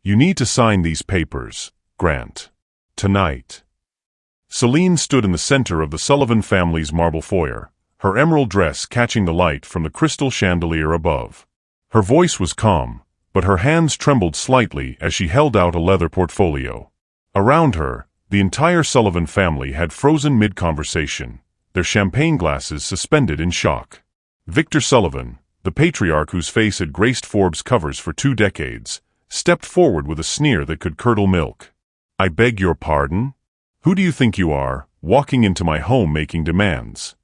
You need to sign these papers, Grant. Tonight. Celine stood in the center of the Sullivan family's marble foyer, her emerald dress catching the light from the crystal chandelier above. Her voice was calm, but her hands trembled slightly as she held out a leather portfolio. Around her, the entire Sullivan family had frozen mid-conversation, their champagne glasses suspended in shock. Victor Sullivan, the patriarch whose face had graced Forbes covers for 2 decades, stepped forward with a sneer that could curdle milk. "I beg your pardon? Who do you think you are, walking into my home making demands?"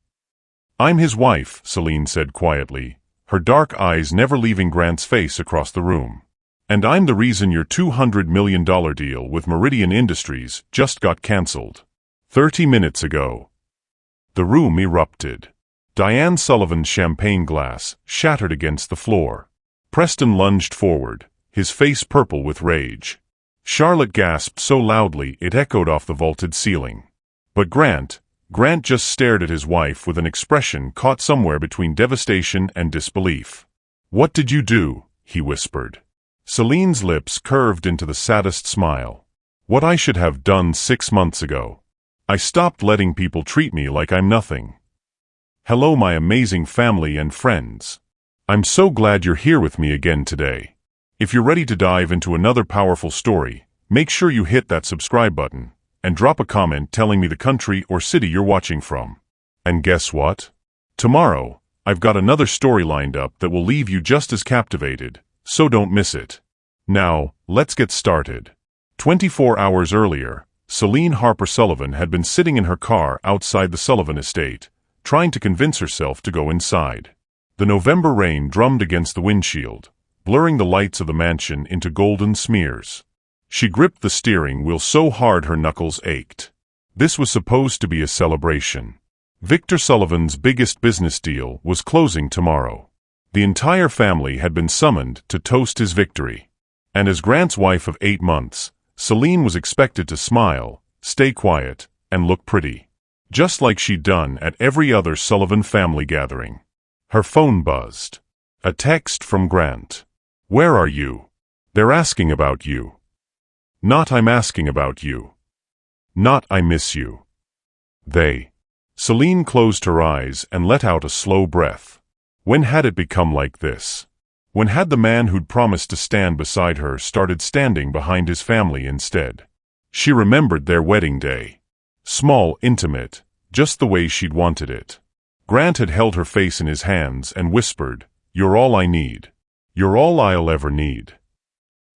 "I'm his wife," Celine said quietly, her dark eyes never leaving Grant's face across the room. "And I'm the reason your $200 million deal with Meridian Industries just got cancelled 30 minutes ago." The room erupted. Diane Sullivan's champagne glass shattered against the floor. Preston lunged forward, his face purple with rage. Charlotte gasped so loudly it echoed off the vaulted ceiling. But Grant just stared at his wife with an expression caught somewhere between devastation and disbelief. "What did you do?" he whispered. Celine's lips curved into the saddest smile. "What I should have done 6 months ago. I stopped letting people treat me like I'm nothing. Hello, my amazing family and friends. I'm so glad you're here with me again today. If you're ready to dive into another powerful story, make sure you hit that subscribe button and drop a comment telling me the country or city you're watching from. And guess what? Tomorrow, I've got another story lined up that will leave you just as captivated, so don't miss it. Now, let's get started. 24 hours earlier, Celine Harper Sullivan had been sitting in her car outside the Sullivan estate, trying to convince herself to go inside. The November rain drummed against the windshield, blurring the lights of the mansion into golden smears. She gripped the steering wheel so hard her knuckles ached. This was supposed to be a celebration. Victor Sullivan's biggest business deal was closing tomorrow. The entire family had been summoned to toast his victory. And as Grant's wife of 8 months, Celine was expected to smile, stay quiet, and look pretty. Just like she'd done at every other Sullivan family gathering. Her phone buzzed. A text from Grant. "Where are you? They're asking about you." Not "I'm asking about you." Not "I miss you." They. Celine closed her eyes and let out a slow breath. When had it become like this? When had the man who'd promised to stand beside her started standing behind his family instead? She remembered their wedding day. Small, intimate, just the way she'd wanted it. Grant had held her face in his hands and whispered, "You're all I need. You're all I'll ever need."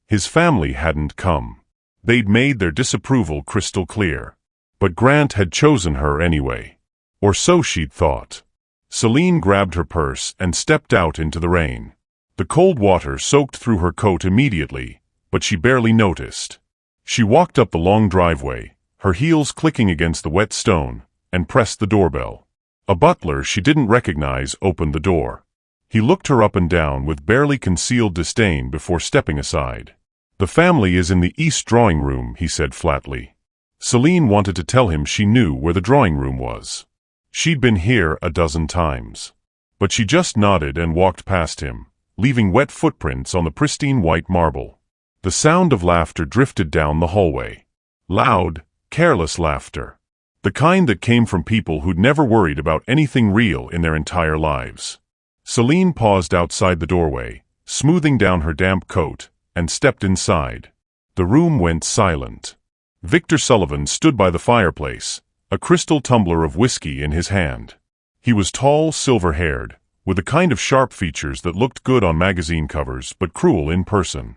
His family hadn't come. They'd made their disapproval crystal clear. But Grant had chosen her anyway. Or so she'd thought. Celine grabbed her purse and stepped out into the rain. The cold water soaked through her coat immediately, but she barely noticed. She walked up the long driveway, her heels clicking against the wet stone, and pressed the doorbell. A butler she didn't recognize opened the door. He looked her up and down with barely concealed disdain before stepping aside. "The family is in the east drawing room," he said flatly. Celine wanted to tell him she knew where the drawing room was. She'd been here a dozen times. But she just nodded and walked past him, leaving wet footprints on the pristine white marble. The sound of laughter drifted down the hallway. Loud, careless laughter. The kind that came from people who'd never worried about anything real in their entire lives. Celine paused outside the doorway, smoothing down her damp coat, and stepped inside. The room went silent. Victor Sullivan stood by the fireplace, a crystal tumbler of whiskey in his hand. He was tall, silver-haired, with the kind of sharp features that looked good on magazine covers but cruel in person.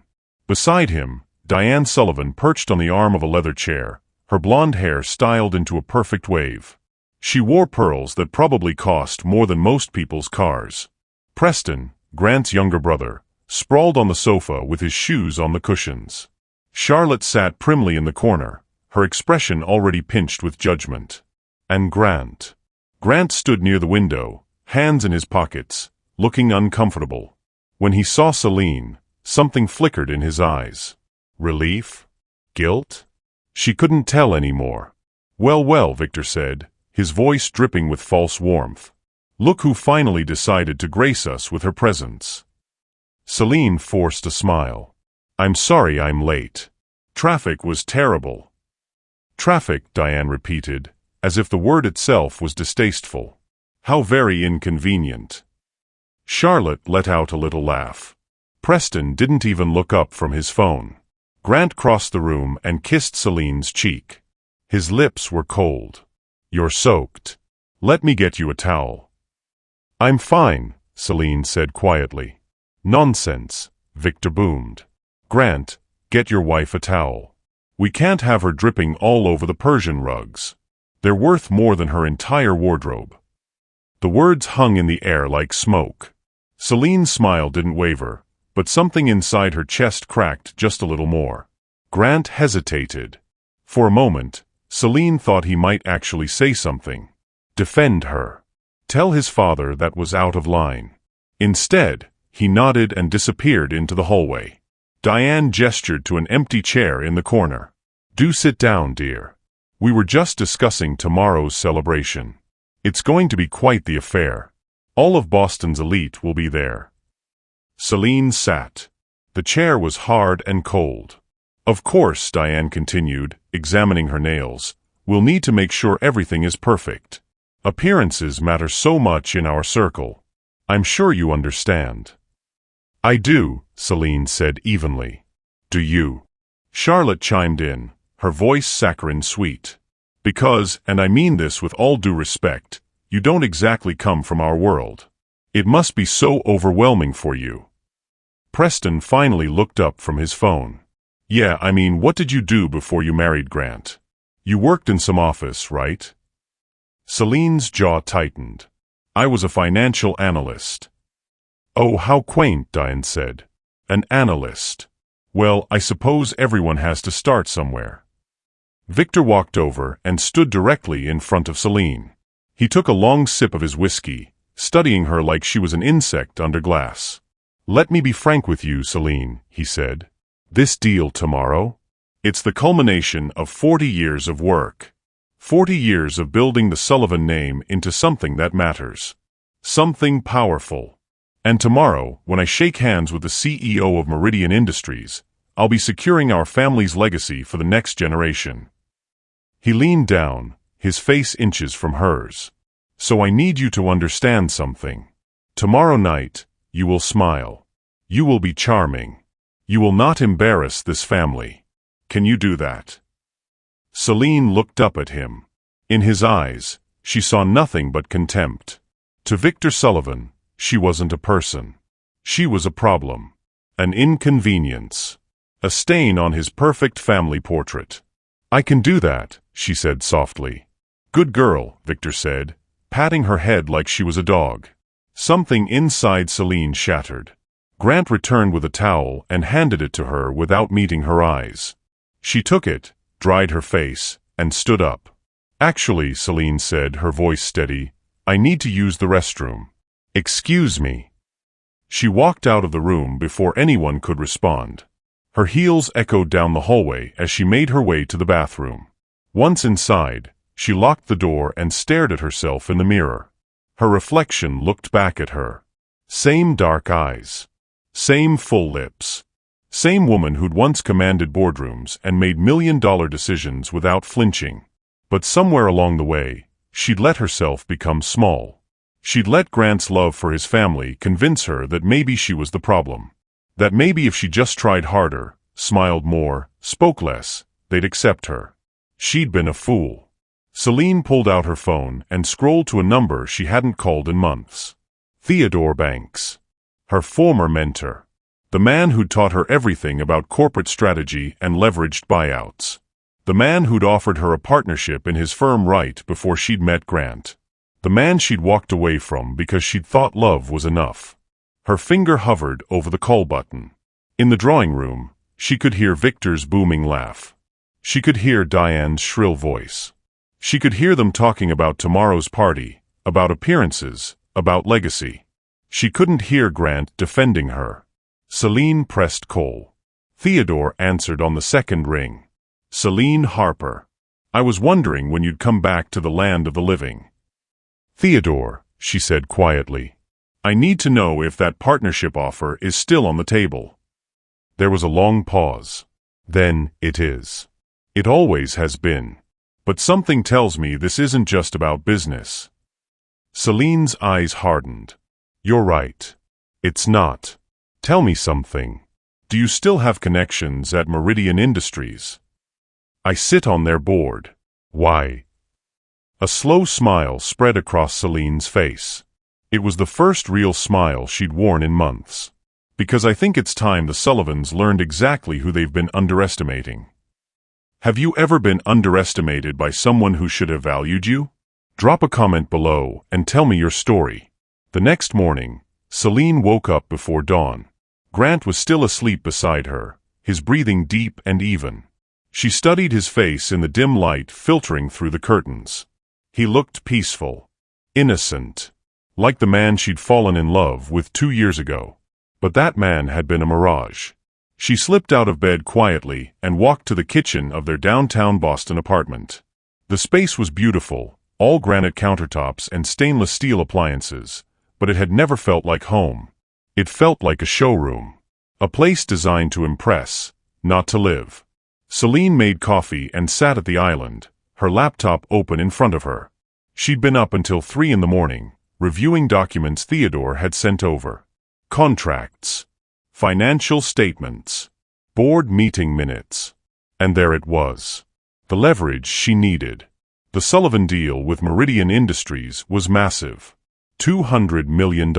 Beside him, Diane Sullivan perched on the arm of a leather chair, her blonde hair styled into a perfect wave. She wore pearls that probably cost more than most people's cars. Preston, Grant's younger brother, sprawled on the sofa with his shoes on the cushions. Charlotte sat primly in the corner, her expression already pinched with judgment. And Grant. Grant stood near the window, hands in his pockets, looking uncomfortable. When he saw Celine, something flickered in his eyes. Relief? Guilt? She couldn't tell anymore. "Well, well," Victor said, his voice dripping with false warmth. "Look who finally decided to grace us with her presence." Celine forced a smile. I'm sorry I'm late. Traffic was terrible. Traffic, Diane repeated, as if the word itself was distasteful. How very inconvenient. Charlotte let out a little laugh. Preston didn't even look up from his phone. Grant crossed the room and kissed Celine's cheek. His lips were cold. You're soaked. Let me get you a towel. I'm fine, Celine said quietly. Nonsense, Victor boomed. Grant, get your wife a towel. We can't have her dripping all over the Persian rugs. They're worth more than her entire wardrobe. The words hung in the air like smoke. Celine's smile didn't waver, but something inside her chest cracked just a little more. Grant hesitated. For a moment, Celine thought he might actually say something. Defend her. Tell his father that was out of line. Instead, he nodded and disappeared into the hallway. Diane gestured to an empty chair in the corner. Do sit down, dear. We were just discussing tomorrow's celebration. It's going to be quite the affair. All of Boston's elite will be there. Celine sat. The chair was hard and cold. Of course, Diane continued, examining her nails, we'll need to make sure everything is perfect. Appearances matter so much in our circle. I'm sure you understand. I do, Celine said evenly. Do you? Charlotte chimed in, her voice saccharine sweet. Because, and I mean this with all due respect, you don't exactly come from our world. It must be so overwhelming for you. Preston finally looked up from his phone. Yeah, I mean, what did you do before you married Grant? You worked in some office, right? Celine's jaw tightened. I was a financial analyst. Oh, how quaint, Diane said. An analyst. Well, I suppose everyone has to start somewhere. Victor walked over and stood directly in front of Celine. He took a long sip of his whiskey, studying her like she was an insect under glass. Let me be frank with you, Celine, he said. This deal tomorrow? It's the culmination of 40 years of work. 40 years of building the Sullivan name into something that matters. Something powerful. And tomorrow, when I shake hands with the CEO of Meridian Industries, I'll be securing our family's legacy for the next generation. He leaned down, his face inches from hers. So I need you to understand something. Tomorrow night, you will smile. You will be charming. You will not embarrass this family. Can you do that? Celine looked up at him. In his eyes, she saw nothing but contempt. To Victor Sullivan, she wasn't a person. She was a problem. An inconvenience. A stain on his perfect family portrait. I can do that, she said softly. Good girl, Victor said, patting her head like she was a dog. Something inside Celine shattered. Grant returned with a towel and handed it to her without meeting her eyes. She took it, dried her face, and stood up. Actually, Celine said, her voice steady, I need to use the restroom. Excuse me. She walked out of the room before anyone could respond. Her heels echoed down the hallway as she made her way to the bathroom. Once inside, she locked the door and stared at herself in the mirror. Her reflection looked back at her. Same dark eyes. Same full lips. Same woman who'd once commanded boardrooms and made million-dollar decisions without flinching. But somewhere along the way, she'd let herself become small. She'd let Grant's love for his family convince her that maybe she was the problem. That maybe if she just tried harder, smiled more, spoke less, they'd accept her. She'd been a fool. Celine pulled out her phone and scrolled to a number she hadn't called in months. Theodore Banks. Her former mentor. The man who'd taught her everything about corporate strategy and leveraged buyouts. The man who'd offered her a partnership in his firm right before she'd met Grant. The man she'd walked away from because she'd thought love was enough. Her finger hovered over the call button. In the drawing room, she could hear Victor's booming laugh. She could hear Diane's shrill voice. She could hear them talking about tomorrow's party, about appearances, about legacy. She couldn't hear Grant defending her. Celine pressed call. Theodore answered on the second ring. Celine Harper. I was wondering when you'd come back to the land of the living. Theodore, she said quietly. I need to know if that partnership offer is still on the table. There was a long pause. Then, it is. It always has been. But something tells me this isn't just about business. Celine's eyes hardened. You're right. It's not. Tell me something. Do you still have connections at Meridian Industries? I sit on their board. Why? A slow smile spread across Celine's face. It was the first real smile she'd worn in months. Because I think it's time the Sullivans learned exactly who they've been underestimating. Have you ever been underestimated by someone who should have valued you? Drop a comment below and tell me your story. The next morning, Celine woke up before dawn. Grant was still asleep beside her, his breathing deep and even. She studied his face in the dim light filtering through the curtains. He looked peaceful, innocent, like the man she'd fallen in love with 2 years ago. But that man had been a mirage. She slipped out of bed quietly and walked to the kitchen of their downtown Boston apartment. The space was beautiful, all granite countertops and stainless steel appliances, but it had never felt like home. It felt like a showroom, a place designed to impress, not to live. Celine made coffee and sat at the island, her laptop open in front of her. She'd been up until 3 in the morning, reviewing documents Theodore had sent over. Contracts, financial statements, board meeting minutes. And there it was. The leverage she needed. The Sullivan deal with Meridian Industries was massive. $200 million.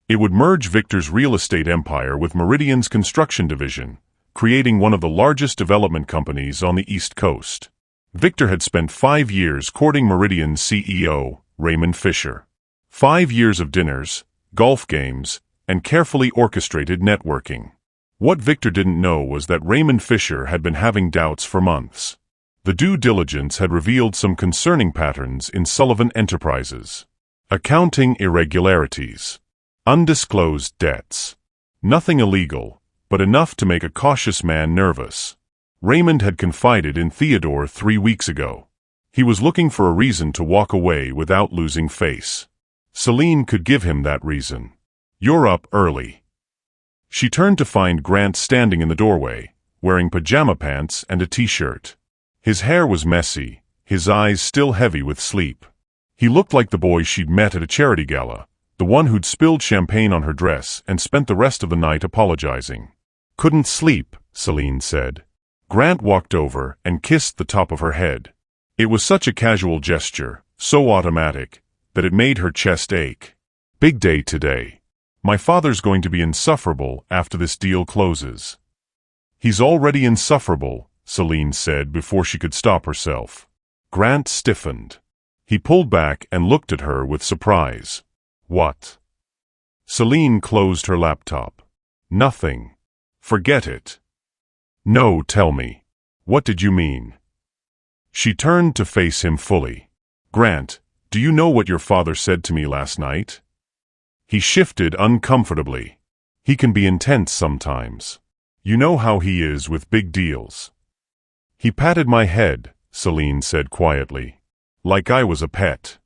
It would merge Victor's real estate empire with Meridian's construction division, creating one of the largest development companies on the East Coast. Victor had spent 5 years courting Meridian's CEO, Raymond Fisher. 5 years of dinners, golf games, and carefully orchestrated networking. What Victor didn't know was that Raymond Fisher had been having doubts for months. The due diligence had revealed some concerning patterns in Sullivan Enterprises. Accounting irregularities. Undisclosed debts. Nothing illegal, but enough to make a cautious man nervous. Raymond had confided in Theodore 3 weeks ago. He was looking for a reason to walk away without losing face. Celine could give him that reason. You're up early. She turned to find Grant standing in the doorway, wearing pajama pants and a t-shirt. His hair was messy, his eyes still heavy with sleep. He looked like the boy she'd met at a charity gala, the one who'd spilled champagne on her dress and spent the rest of the night apologizing. Couldn't sleep, Celine said. Grant walked over and kissed the top of her head. It was such a casual gesture, so automatic, that it made her chest ache. Big day today. My father's going to be insufferable after this deal closes. He's already insufferable, Celine said before she could stop herself. Grant stiffened. He pulled back and looked at her with surprise. What? Celine closed her laptop. Nothing. Forget it. No, tell me. What did you mean? She turned to face him fully. Grant, do you know what your father said to me last night? He shifted uncomfortably. He can be intense sometimes. You know how he is with big deals. He patted my head, Celine said quietly. Like I was a pet.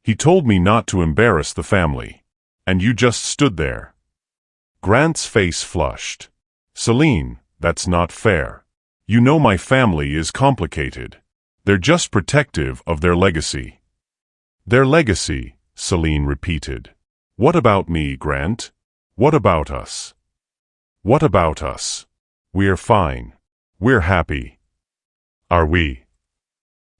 He told me not to embarrass the family. And you just stood there. Grant's face flushed. Celine, that's not fair. You know my family is complicated. They're just protective of their legacy. Their legacy, Celine repeated. What about me, Grant? What about us? What about us? We're fine. We're happy. Are we?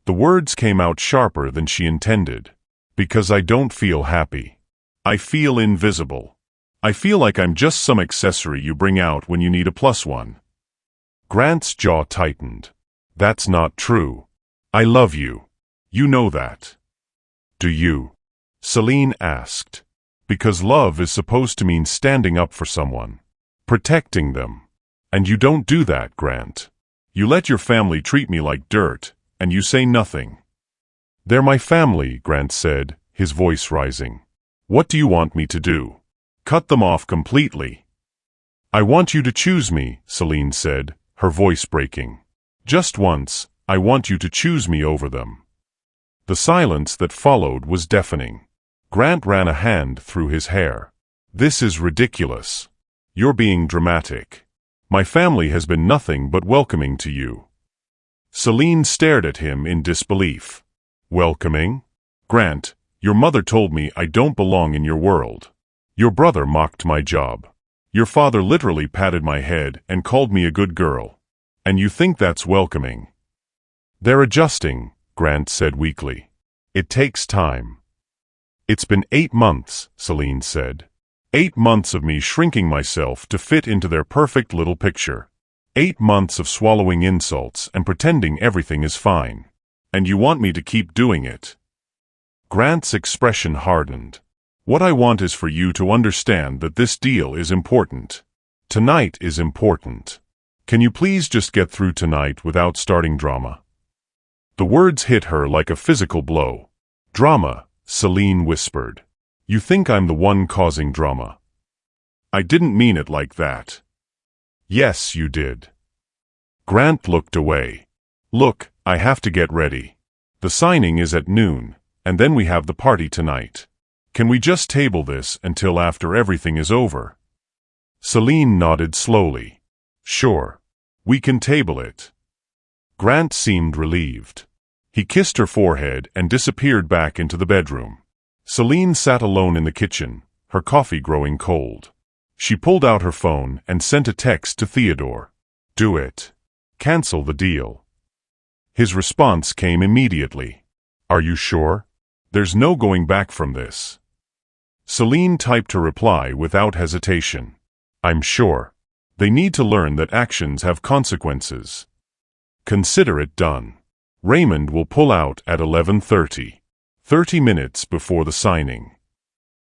The words came out sharper than she intended. Because I don't feel happy. I feel invisible. I feel like I'm just some accessory you bring out when you need a plus one. Grant's jaw tightened. That's not true. I love you. You know that. Do you? Celine asked. Because love is supposed to mean standing up for someone. Protecting them. And you don't do that, Grant. You let your family treat me like dirt, and you say nothing. They're my family, Grant said, his voice rising. What do you want me to do? Cut them off completely. I want you to choose me, Celine said, her voice breaking. Just once, I want you to choose me over them. The silence that followed was deafening. Grant ran a hand through his hair. This is ridiculous. You're being dramatic. My family has been nothing but welcoming to you." Celine stared at him in disbelief. "Welcoming? Grant, your mother told me I don't belong in your world. Your brother mocked my job. Your father literally patted my head and called me a good girl. And you think that's welcoming?" "They're adjusting," Grant said weakly. "It takes time." "It's been 8 months," Celine said. 8 months of me shrinking myself to fit into their perfect little picture. 8 months of swallowing insults and pretending everything is fine. And you want me to keep doing it?" Grant's expression hardened. "What I want is for you to understand that this deal is important. Tonight is important. Can you please just get through tonight without starting drama?" The words hit her like a physical blow. "Drama," Celine whispered. "You think I'm the one causing drama?" "I didn't mean it like that." "Yes, you did." Grant looked away. "Look, I have to get ready. The signing is at noon, and then we have the party tonight. Can we just table this until after everything is over?" Celine nodded slowly. "Sure. We can table it." Grant seemed relieved. He kissed her forehead and disappeared back into the bedroom. Celine sat alone in the kitchen, her coffee growing cold. She pulled out her phone and sent a text to Theodore. "Do it. Cancel the deal." His response came immediately. "Are you sure? There's no going back from this." Celine typed her reply without hesitation. "I'm sure. They need to learn that actions have consequences. Consider it done. Raymond will pull out at 11:30. 30 minutes before the signing."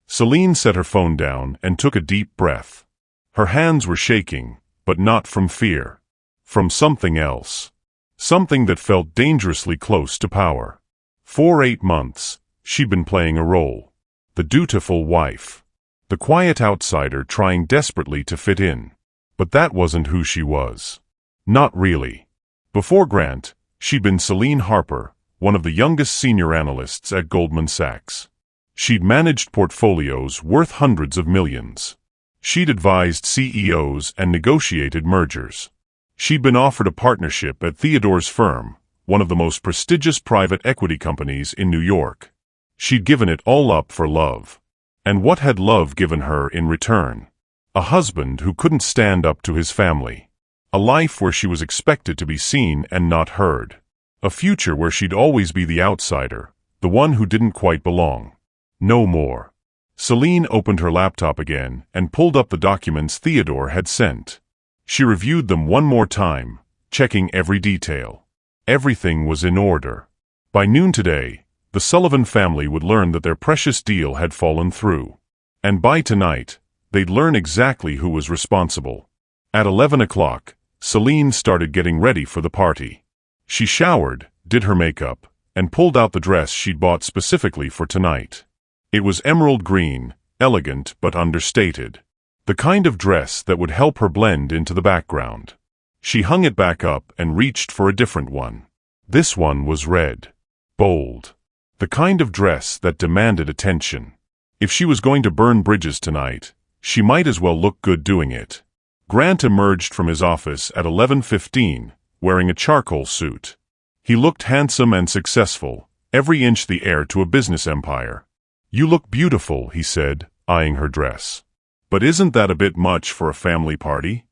Celine set her phone down and took a deep breath. Her hands were shaking, but not from fear. From something else. Something that felt dangerously close to power. For 8 months, she'd been playing a role. The dutiful wife. The quiet outsider trying desperately to fit in. But that wasn't who she was. Not really. Before Grant, she'd been Celine Harper, one of the youngest senior analysts at Goldman Sachs. She'd managed portfolios worth hundreds of millions. She'd advised CEOs and negotiated mergers. She'd been offered a partnership at Theodore's firm, one of the most prestigious private equity companies in New York. She'd given it all up for love. And what had love given her in return? A husband who couldn't stand up to his family. A life where she was expected to be seen and not heard. A future where she'd always be the outsider, the one who didn't quite belong. No more. Celine opened her laptop again and pulled up the documents Theodore had sent. She reviewed them one more time, checking every detail. Everything was in order. By noon today, the Sullivan family would learn that their precious deal had fallen through. And by tonight, they'd learn exactly who was responsible. At 11 o'clock, Celine started getting ready for the party. She showered, did her makeup, and pulled out the dress she'd bought specifically for tonight. It was emerald green, elegant but understated. The kind of dress that would help her blend into the background. She hung it back up and reached for a different one. This one was red. Bold. The kind of dress that demanded attention. If she was going to burn bridges tonight, she might as well look good doing it. Grant emerged from his office at 11:15, wearing a charcoal suit. He looked handsome and successful, every inch the heir to a business empire. "You look beautiful," he said, eyeing her dress. "But isn't that a bit much for a family party?"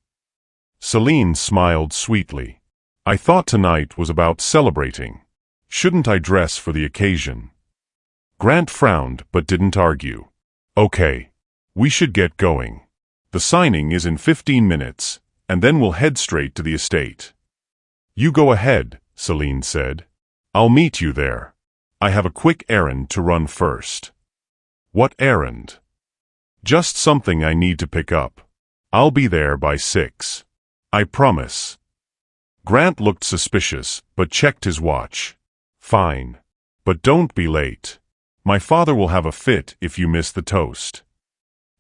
Celine smiled sweetly. "I thought tonight was about celebrating. Shouldn't I dress for the occasion?" Grant frowned but didn't argue. "Okay. We should get going. The signing is in 15 minutes, and then we'll head straight to the estate." "You go ahead," Celine said. "I'll meet you there. I have a quick errand to run first." "What errand?" "Just something I need to pick up. I'll be there by 6. I promise." Grant looked suspicious, but checked his watch. "Fine. But don't be late. My father will have a fit if you miss the toast."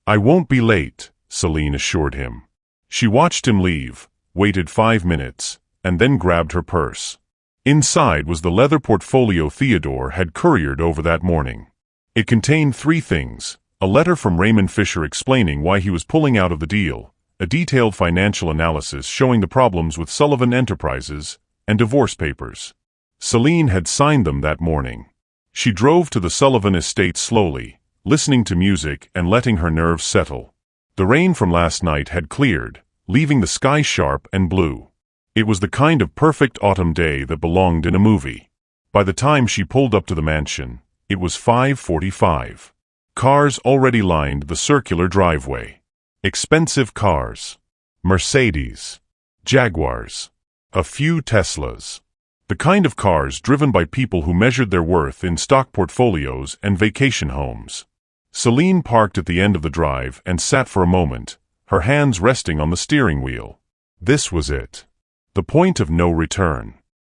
"I won't be late," Celine assured him. She watched him leave, waited 5 minutes, and then grabbed her purse. Inside was the leather portfolio Theodore had couriered over that morning. It contained 3 things: a letter from Raymond Fisher explaining why he was pulling out of the deal, a detailed financial analysis showing the problems with Sullivan Enterprises, and divorce papers. Celine had signed them that morning. She drove to the Sullivan estate slowly, listening to music and letting her nerves settle. The rain from last night had cleared, leaving the sky sharp and blue. It was the kind of perfect autumn day that belonged in a movie. By the time she pulled up to the mansion, it was 5:45. Cars already lined the circular driveway. Expensive cars. Mercedes. Jaguars. A few Teslas. The kind of cars driven by people who measured their worth in stock portfolios and vacation homes. Celine parked at the end of the drive and sat for a moment, her hands resting on the steering wheel. This was it. The point of no return.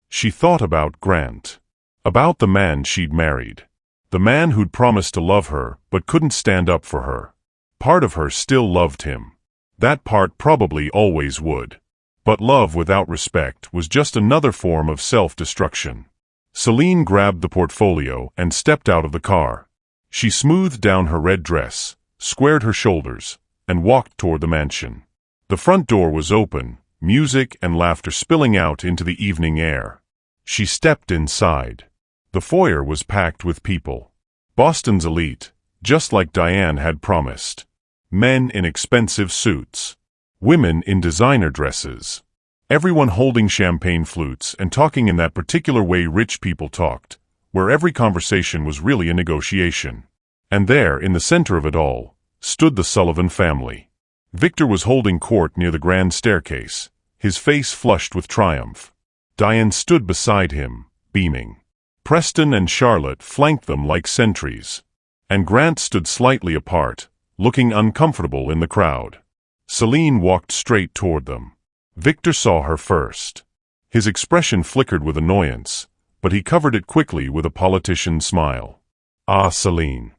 She thought about Grant. About the man she'd married. The man who'd promised to love her but couldn't stand up for her. Part of her still loved him. That part probably always would. But love without respect was just another form of self-destruction. Celine grabbed the portfolio and stepped out of the car. She smoothed down her red dress, squared her shoulders, and walked toward the mansion. The front door was open, music and laughter spilling out into the evening air. She stepped inside. The foyer was packed with people. Boston's elite, just like Diane had promised. Men in expensive suits. Women in designer dresses. Everyone holding champagne flutes and talking in that particular way rich people talked, where every conversation was really a negotiation. And there, in the center of it all, stood the Sullivan family. Victor was holding court near the grand staircase, his face flushed with triumph. Diane stood beside him, beaming. Preston and Charlotte flanked them like sentries. And Grant stood slightly apart, looking uncomfortable in the crowd. Celine walked straight toward them. Victor saw her first. His expression flickered with annoyance, but he covered it quickly with a politician's smile. "Ah, Celine.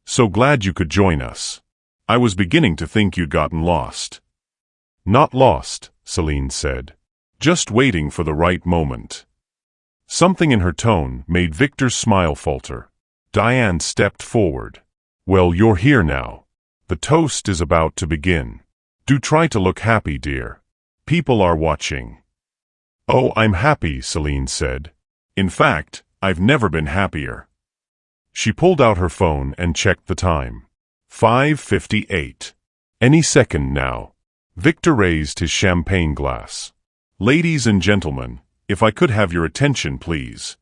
So glad you could join us. I was beginning to think you'd gotten lost." "Not lost," Celine said. "Just waiting for the right moment." Something in her tone made Victor's smile falter. Diane stepped forward. "Well, you're here now. The toast is about to begin. Do try to look happy, dear. People are watching." "Oh, I'm happy," Celine said. "In fact, I've never been happier." She pulled out her phone and checked the time. 5:58. Any second now. Victor raised his champagne glass. "Ladies and gentlemen, if I could have your attention, please."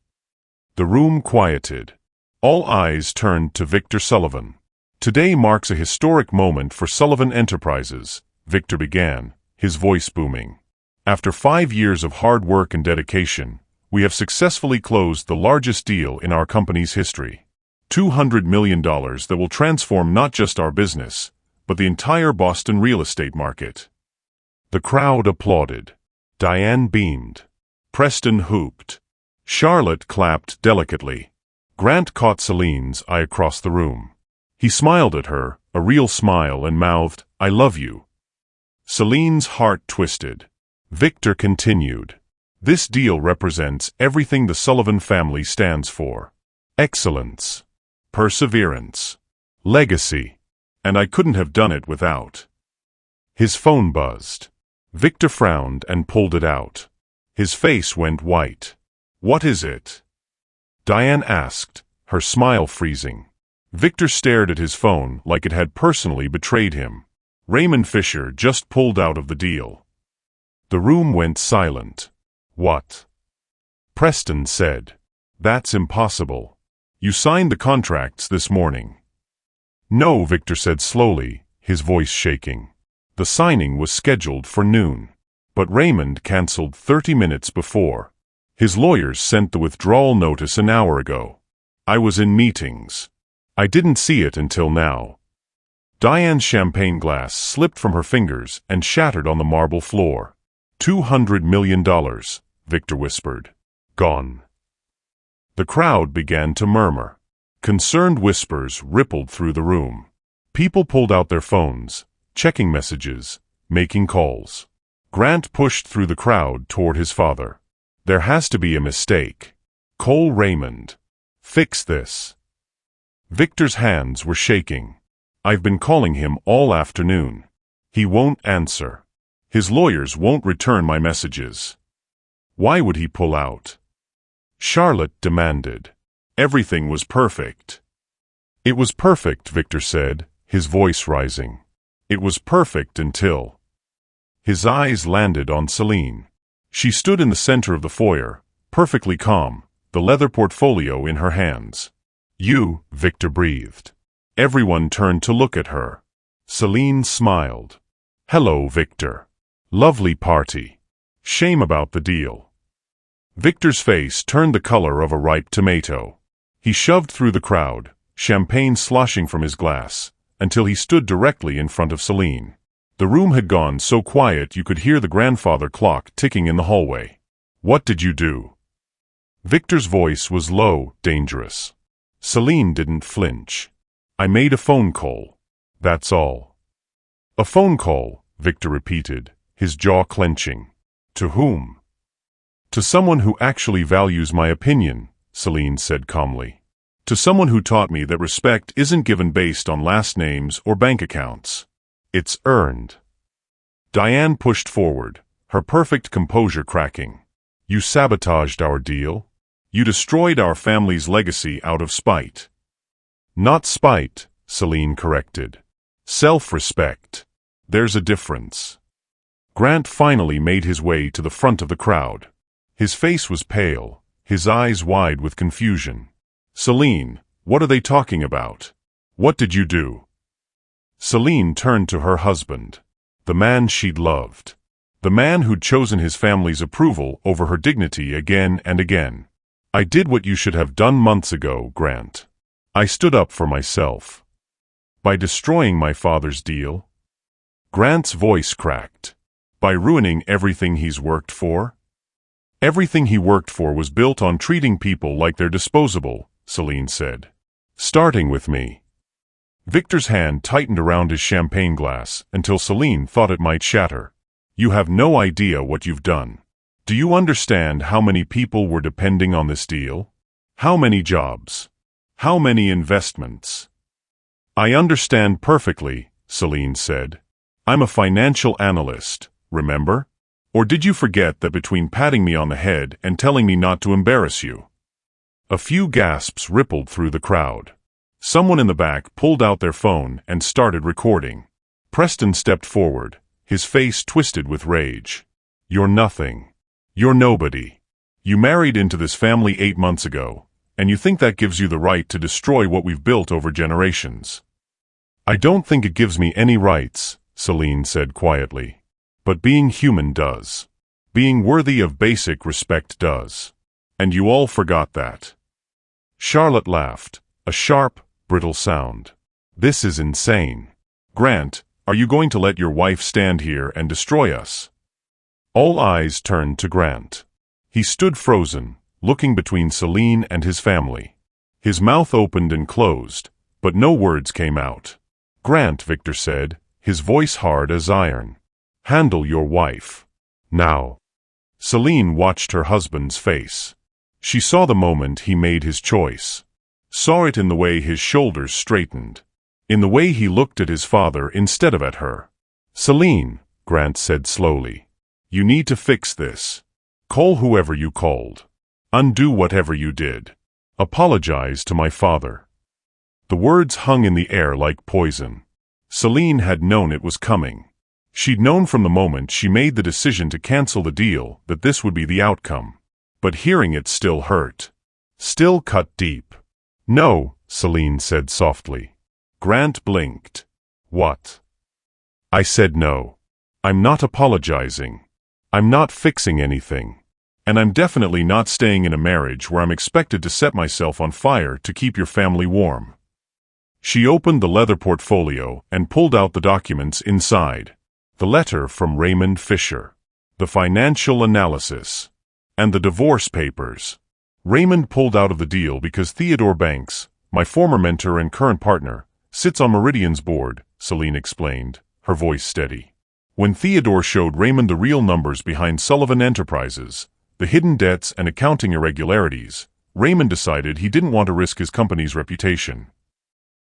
The room quieted. All eyes turned to Victor Sullivan. "Today marks a historic moment for Sullivan Enterprises," Victor began, his voice booming. "After 5 years of hard work and dedication, we have successfully closed the largest deal in our company's history. $200 million that will transform not just our business, but the entire Boston real estate market." The crowd applauded. Diane beamed. Preston hooped. Charlotte clapped delicately. Grant caught Celine's eye across the room. He smiled at her, a real smile, and mouthed, "I love you." Celine's heart twisted. Victor continued. "This deal represents everything the Sullivan family stands for. Excellence. Perseverance. Legacy. And I couldn't have done it without." His phone buzzed. Victor frowned and pulled it out. His face went white. "What is it?" Diane asked, her smile freezing. Victor stared at his phone like it had personally betrayed him. Raymond Fisher just pulled out of the deal. The room went silent. "What?" Preston said. "That's impossible. You signed the contracts this morning." "No," Victor said slowly, his voice shaking. "The signing was scheduled for noon. But Raymond canceled 30 minutes before. His lawyers sent the withdrawal notice an hour ago. I was in meetings. I didn't see it until now." Diane's champagne glass slipped from her fingers and shattered on the marble floor. $200 million, Victor whispered. "Gone." The crowd began to murmur. Concerned whispers rippled through the room. People pulled out their phones, checking messages, making calls. Grant pushed through the crowd toward his father. "There has to be a mistake. Call Raymond. Fix this." Victor's hands were shaking. "I've been calling him all afternoon. He won't answer. His lawyers won't return my messages. Why would he pull out? Charlotte demanded. Everything was perfect. It was perfect, Victor said, his voice rising. It was perfect until... His eyes landed on Celine. She stood in the center of the foyer, perfectly calm, the leather portfolio in her hands. You, Victor breathed. Everyone turned to look at her. Celine smiled. Hello, Victor. Lovely party. Shame about the deal. Victor's face turned the color of a ripe tomato. He shoved through the crowd, champagne sloshing from his glass, until he stood directly in front of Celine. The room had gone so quiet you could hear the grandfather clock ticking in the hallway. What did you do? Victor's voice was low, dangerous. Celine didn't flinch. I made a phone call. That's all. A phone call, Victor repeated, his jaw clenching. To whom? To someone who actually values my opinion, Celine said calmly. To someone who taught me that respect isn't given based on last names or bank accounts. It's earned. Diane pushed forward, her perfect composure cracking. You sabotaged our deal. You destroyed our family's legacy out of spite. Not spite, Celine corrected. Self-respect. There's a difference. Grant finally made his way to the front of the crowd. His face was pale, his eyes wide with confusion. Celine, what are they talking about? What did you do? Celine turned to her husband, the man she'd loved, the man who'd chosen his family's approval over her dignity again and again. I did what you should have done months ago, Grant. I stood up for myself. By destroying my father's deal? Grant's voice cracked. By ruining everything he's worked for? Everything he worked for was built on treating people like they're disposable, Celine said. Starting with me. Victor's hand tightened around his champagne glass until Celine thought it might shatter. You have no idea what you've done. Do you understand how many people were depending on this deal? How many jobs? How many investments? I understand perfectly, Celine said. I'm a financial analyst, remember? Or did you forget that between patting me on the head and telling me not to embarrass you? A few gasps rippled through the crowd. Someone in the back pulled out their phone and started recording. Preston stepped forward, his face twisted with rage. You're nothing. You're nobody. You married into this family 8 months ago, and you think that gives you the right to destroy what we've built over generations. I don't think it gives me any rights, Celine said quietly. But being human does. Being worthy of basic respect does. And you all forgot that. Charlotte laughed, a sharp, brittle sound. This is insane. Grant, are you going to let your wife stand here and destroy us? All eyes turned to Grant. He stood frozen, looking between Celine and his family. His mouth opened and closed, but no words came out. Grant, Victor said, his voice hard as iron. Handle your wife. Now. Celine watched her husband's face. She saw the moment he made his choice. Saw it in the way his shoulders straightened. In the way he looked at his father instead of at her. Celine, Grant said slowly. You need to fix this. Call whoever you called. Undo whatever you did. Apologize to my father. The words hung in the air like poison. Celine had known it was coming. She'd known from the moment she made the decision to cancel the deal that this would be the outcome. But hearing it still hurt. Still cut deep. No, Celine said softly. Grant blinked. What? I said no. I'm not apologizing. I'm not fixing anything. And I'm definitely not staying in a marriage where I'm expected to set myself on fire to keep your family warm. She opened the leather portfolio and pulled out the documents inside. The letter from Raymond Fisher. The financial analysis. And the divorce papers. Raymond pulled out of the deal because Theodore Banks, my former mentor and current partner, sits on Meridian's board, Celine explained, her voice steady. When Theodore showed Raymond the real numbers behind Sullivan Enterprises, the hidden debts and accounting irregularities, Raymond decided he didn't want to risk his company's reputation.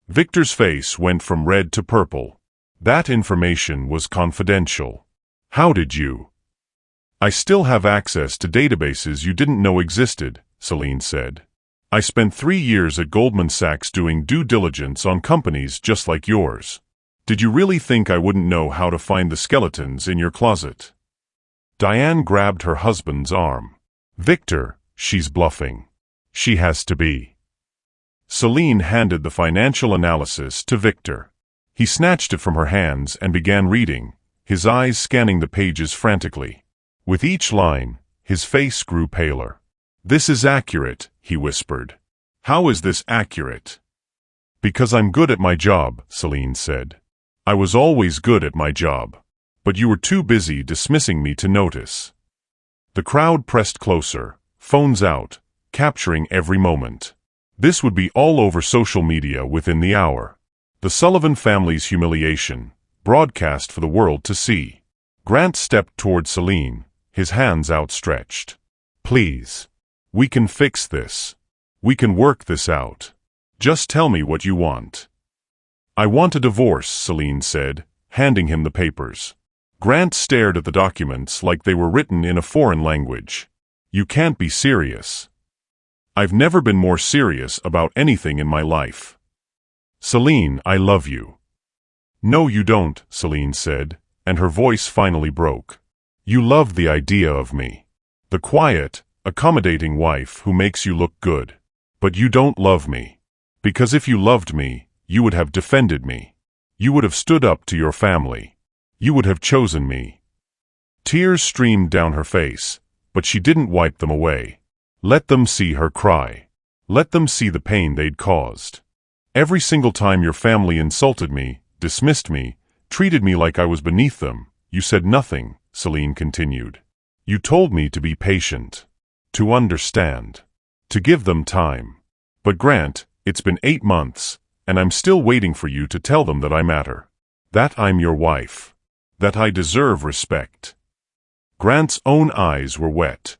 Victor's face went from red to purple. That information was confidential. How did you? I still have access to databases you didn't know existed, Celine said. I spent 3 years at Goldman Sachs doing due diligence on companies just like yours. Did you really think I wouldn't know how to find the skeletons in your closet? Diane grabbed her husband's arm. Victor, she's bluffing. She has to be. Celine handed the financial analysis to Victor. He snatched it from her hands and began reading, his eyes scanning the pages frantically. With each line, his face grew paler. This is accurate, he whispered. How is this accurate? Because I'm good at my job, Celine said. I was always good at my job. But you were too busy dismissing me to notice. The crowd pressed closer, phones out, capturing every moment. This would be all over social media within the hour. The Sullivan family's humiliation, broadcast for the world to see. Grant stepped toward Celine, his hands outstretched. Please. We can fix this. We can work this out. Just tell me what you want. I want a divorce, Celine said, handing him the papers. Grant stared at the documents like they were written in a foreign language. You can't be serious. I've never been more serious about anything in my life. Celine, I love you. No, you don't, Celine said, and her voice finally broke. You love the idea of me. The quiet, accommodating wife who makes you look good. But you don't love me. Because if you loved me, you would have defended me. You would have stood up to your family. You would have chosen me. Tears streamed down her face, but she didn't wipe them away. Let them see her cry. Let them see the pain they'd caused. Every single time your family insulted me, dismissed me, treated me like I was beneath them, you said nothing, Celine continued. You told me to be patient, to understand, to give them time. But Grant, it's been 8 months, and I'm still waiting for you to tell them that I matter. That I'm your wife. That I deserve respect. Grant's own eyes were wet.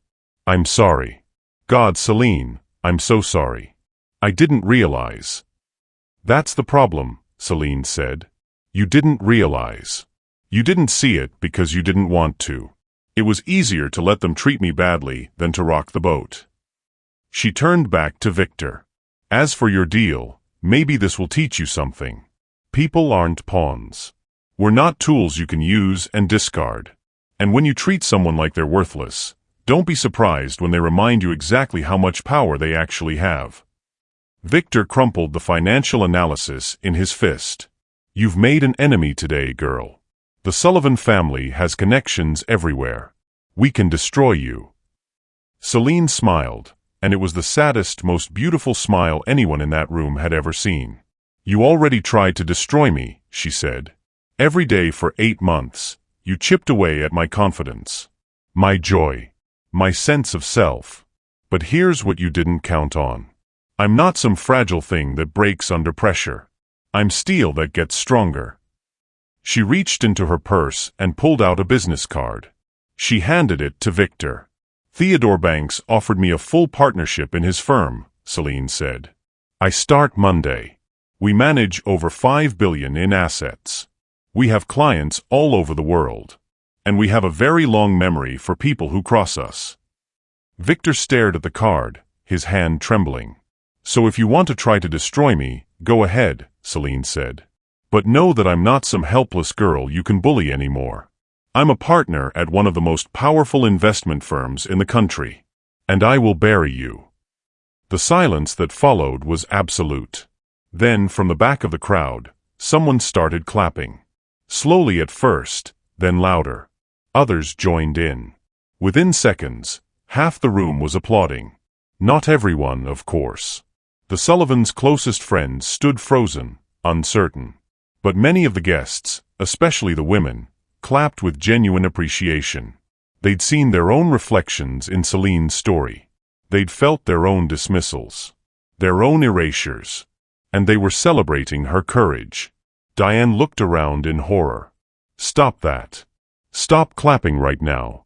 I'm sorry. God, Celine, I'm so sorry. I didn't realize. That's the problem, Celine said. You didn't realize. You didn't see it because you didn't want to. It was easier to let them treat me badly than to rock the boat. She turned back to Victor. As for your deal, maybe this will teach you something. People aren't pawns. We're not tools you can use and discard. And when you treat someone like they're worthless, don't be surprised when they remind you exactly how much power they actually have. Victor crumpled the financial analysis in his fist. You've made an enemy today, girl. The Sullivan family has connections everywhere. We can destroy you. Celine smiled, and it was the saddest, most beautiful smile anyone in that room had ever seen. You already tried to destroy me, she said. Every day for 8 months, you chipped away at my confidence, my joy, my sense of self. But here's what you didn't count on. I'm not some fragile thing that breaks under pressure. I'm steel that gets stronger. She reached into her purse and pulled out a business card. She handed it to Victor. Theodore Banks offered me a full partnership in his firm, Celine said. I start Monday. We manage over $5 billion in assets. We have clients all over the world. And we have a very long memory for people who cross us. Victor stared at the card, his hand trembling. So if you want to try to destroy me, go ahead, Celine said. But know that I'm not some helpless girl you can bully anymore. I'm a partner at one of the most powerful investment firms in the country. And I will bury you. The silence that followed was absolute. Then, from the back of the crowd, someone started clapping. Slowly at first, then louder. Others joined in. Within seconds, half the room was applauding. Not everyone, of course. The Sullivans' closest friends stood frozen, uncertain. But many of the guests, especially the women, clapped with genuine appreciation. They'd seen their own reflections in Celine's story. They'd felt their own dismissals, their own erasures, and they were celebrating her courage. Diane looked around in horror. Stop that. Stop clapping right now.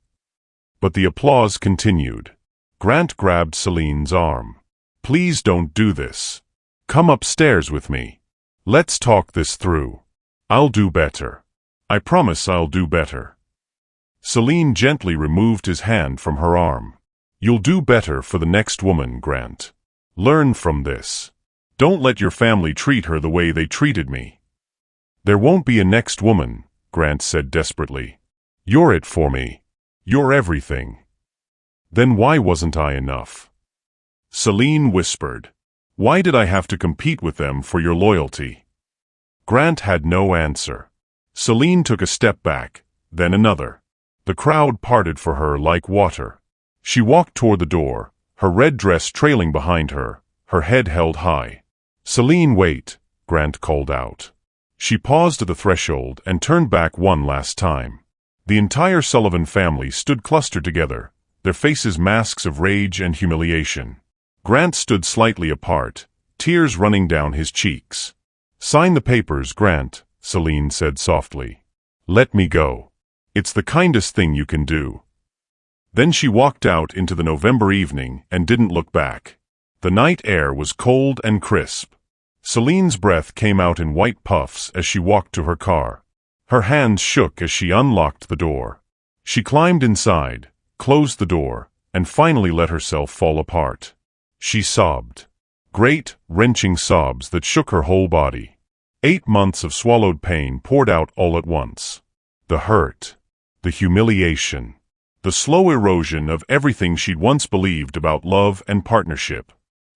But the applause continued. Grant grabbed Celine's arm. Please don't do this. Come upstairs with me. Let's talk this through. I'll do better. I promise I'll do better. Celine gently removed his hand from her arm. You'll do better for the next woman, Grant. Learn from this. Don't let your family treat her the way they treated me. There won't be a next woman, Grant said desperately. You're it for me. You're everything. Then why wasn't I enough? Celine whispered. Why did I have to compete with them for your loyalty? Grant had no answer. Celine took a step back, then another. The crowd parted for her like water. She walked toward the door, her red dress trailing behind her, her head held high. Celine, wait, Grant called out. She paused at the threshold and turned back one last time. The entire Sullivan family stood clustered together, their faces masks of rage and humiliation. Grant stood slightly apart, tears running down his cheeks. Sign the papers, Grant, Celine said softly. Let me go. It's the kindest thing you can do. Then she walked out into the November evening and didn't look back. The night air was cold and crisp. Celine's breath came out in white puffs as she walked to her car. Her hands shook as she unlocked the door. She climbed inside, closed the door, and finally let herself fall apart. She sobbed. Great, wrenching sobs that shook her whole body. 8 months of swallowed pain poured out all at once. The hurt, the humiliation, the slow erosion of everything she'd once believed about love and partnership.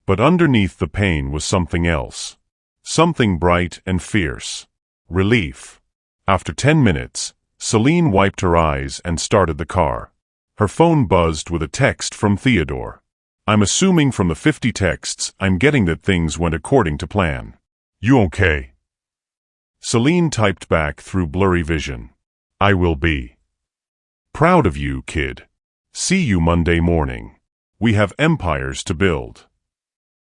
But underneath the pain was something else. Something bright and fierce. Relief. After 10 minutes, Celine wiped her eyes and started the car. Her phone buzzed with a text from Theodore. I'm assuming from the 50 texts I'm getting that things went according to plan. You okay? Celine typed back through blurry vision. I will be. Proud of you, kid. See you Monday morning. We have empires to build.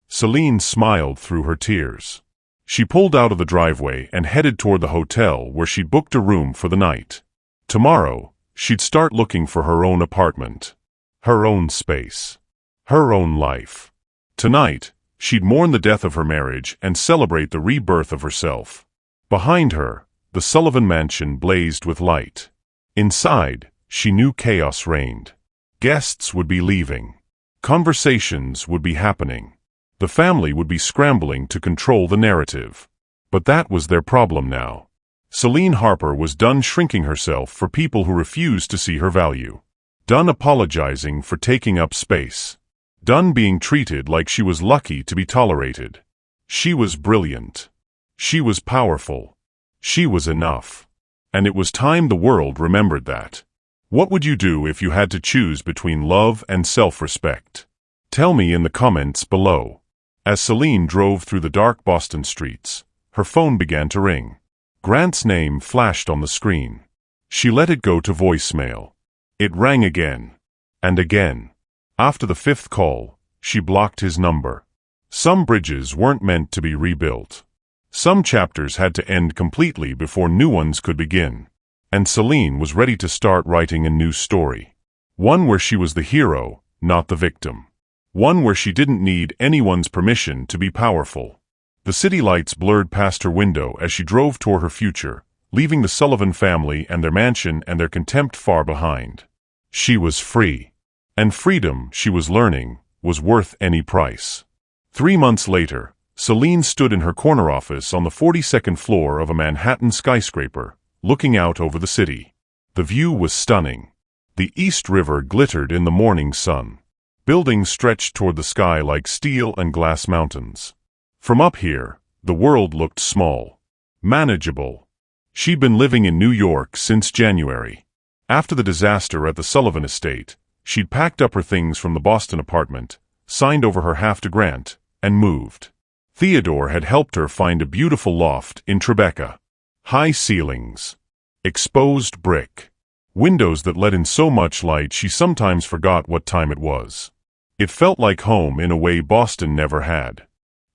Celine smiled through her tears. She pulled out of the driveway and headed toward the hotel where she'd booked a room for the night. Tomorrow, she'd start looking for her own apartment. Her own space. Her own life. Tonight, she'd mourn the death of her marriage and celebrate the rebirth of herself. Behind her, the Sullivan mansion blazed with light. Inside, she knew chaos reigned. Guests would be leaving. Conversations would be happening. The family would be scrambling to control the narrative. But that was their problem now. Celine Harper was done shrinking herself for people who refused to see her value. Done apologizing for taking up space. Done being treated like she was lucky to be tolerated. She was brilliant. She was powerful. She was enough. And it was time the world remembered that. What would you do if you had to choose between love and self-respect? Tell me in the comments below. As Celine drove through the dark Boston streets, her phone began to ring. Grant's name flashed on the screen. She let it go to voicemail. It rang again. And again. After the 5th call, she blocked his number. Some bridges weren't meant to be rebuilt. Some chapters had to end completely before new ones could begin. And Celine was ready to start writing a new story. One where she was the hero, not the victim. One where she didn't need anyone's permission to be powerful. The city lights blurred past her window as she drove toward her future, leaving the Sullivan family and their mansion and their contempt far behind. She was free. And freedom, she was learning, was worth any price. 3 months later, Celine stood in her corner office on the 42nd floor of a Manhattan skyscraper, looking out over the city. The view was stunning. The East River glittered in the morning sun. Buildings stretched toward the sky like steel and glass mountains. From up here, the world looked small. Manageable. She'd been living in New York since January. After the disaster at the Sullivan estate, she'd packed up her things from the Boston apartment, signed over her half to Grant, and moved. Theodore had helped her find a beautiful loft in Tribeca. High ceilings. Exposed brick. Windows that let in so much light she sometimes forgot what time it was. It felt like home in a way Boston never had.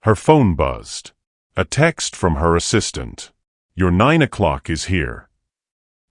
Her phone buzzed. A text from her assistant. Your 9 o'clock is here.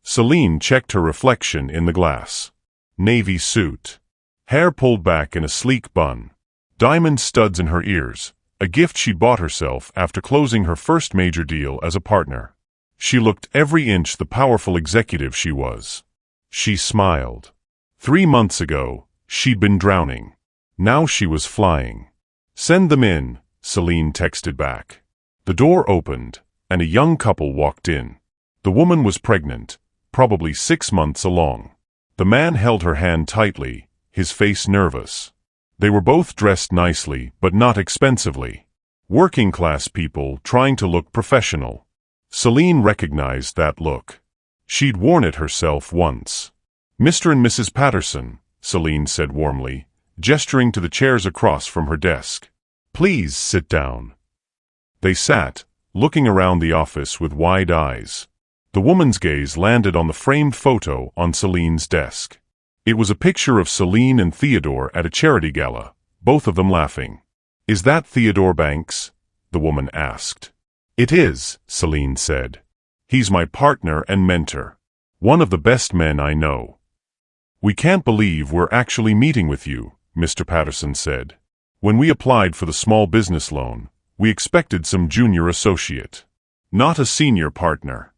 Celine checked her reflection in the glass. Navy suit. Hair pulled back in a sleek bun. Diamond studs in her ears, a gift she'd bought herself after closing her first major deal as a partner. She looked every inch the powerful executive she was. She smiled. 3 months ago, she'd been drowning. Now she was flying. "Send them in," Celine texted back. The door opened, and a young couple walked in. The woman was pregnant, probably 6 months along. The man held her hand tightly, his face nervous. They were both dressed nicely, but not expensively. Working-class people trying to look professional. Celine recognized that look. She'd worn it herself once. "Mr. and Mrs. Patterson," Celine said warmly, gesturing to the chairs across from her desk. "Please sit down." They sat, looking around the office with wide eyes. The woman's gaze landed on the framed photo on Celine's desk. It was a picture of Celine and Theodore at a charity gala, both of them laughing. "Is that Theodore Banks?" the woman asked. "It is," Celine said. "He's my partner and mentor. One of the best men I know." "We can't believe we're actually meeting with you," Mr. Patterson said. "When we applied for the small business loan, we expected some junior associate, not a senior partner."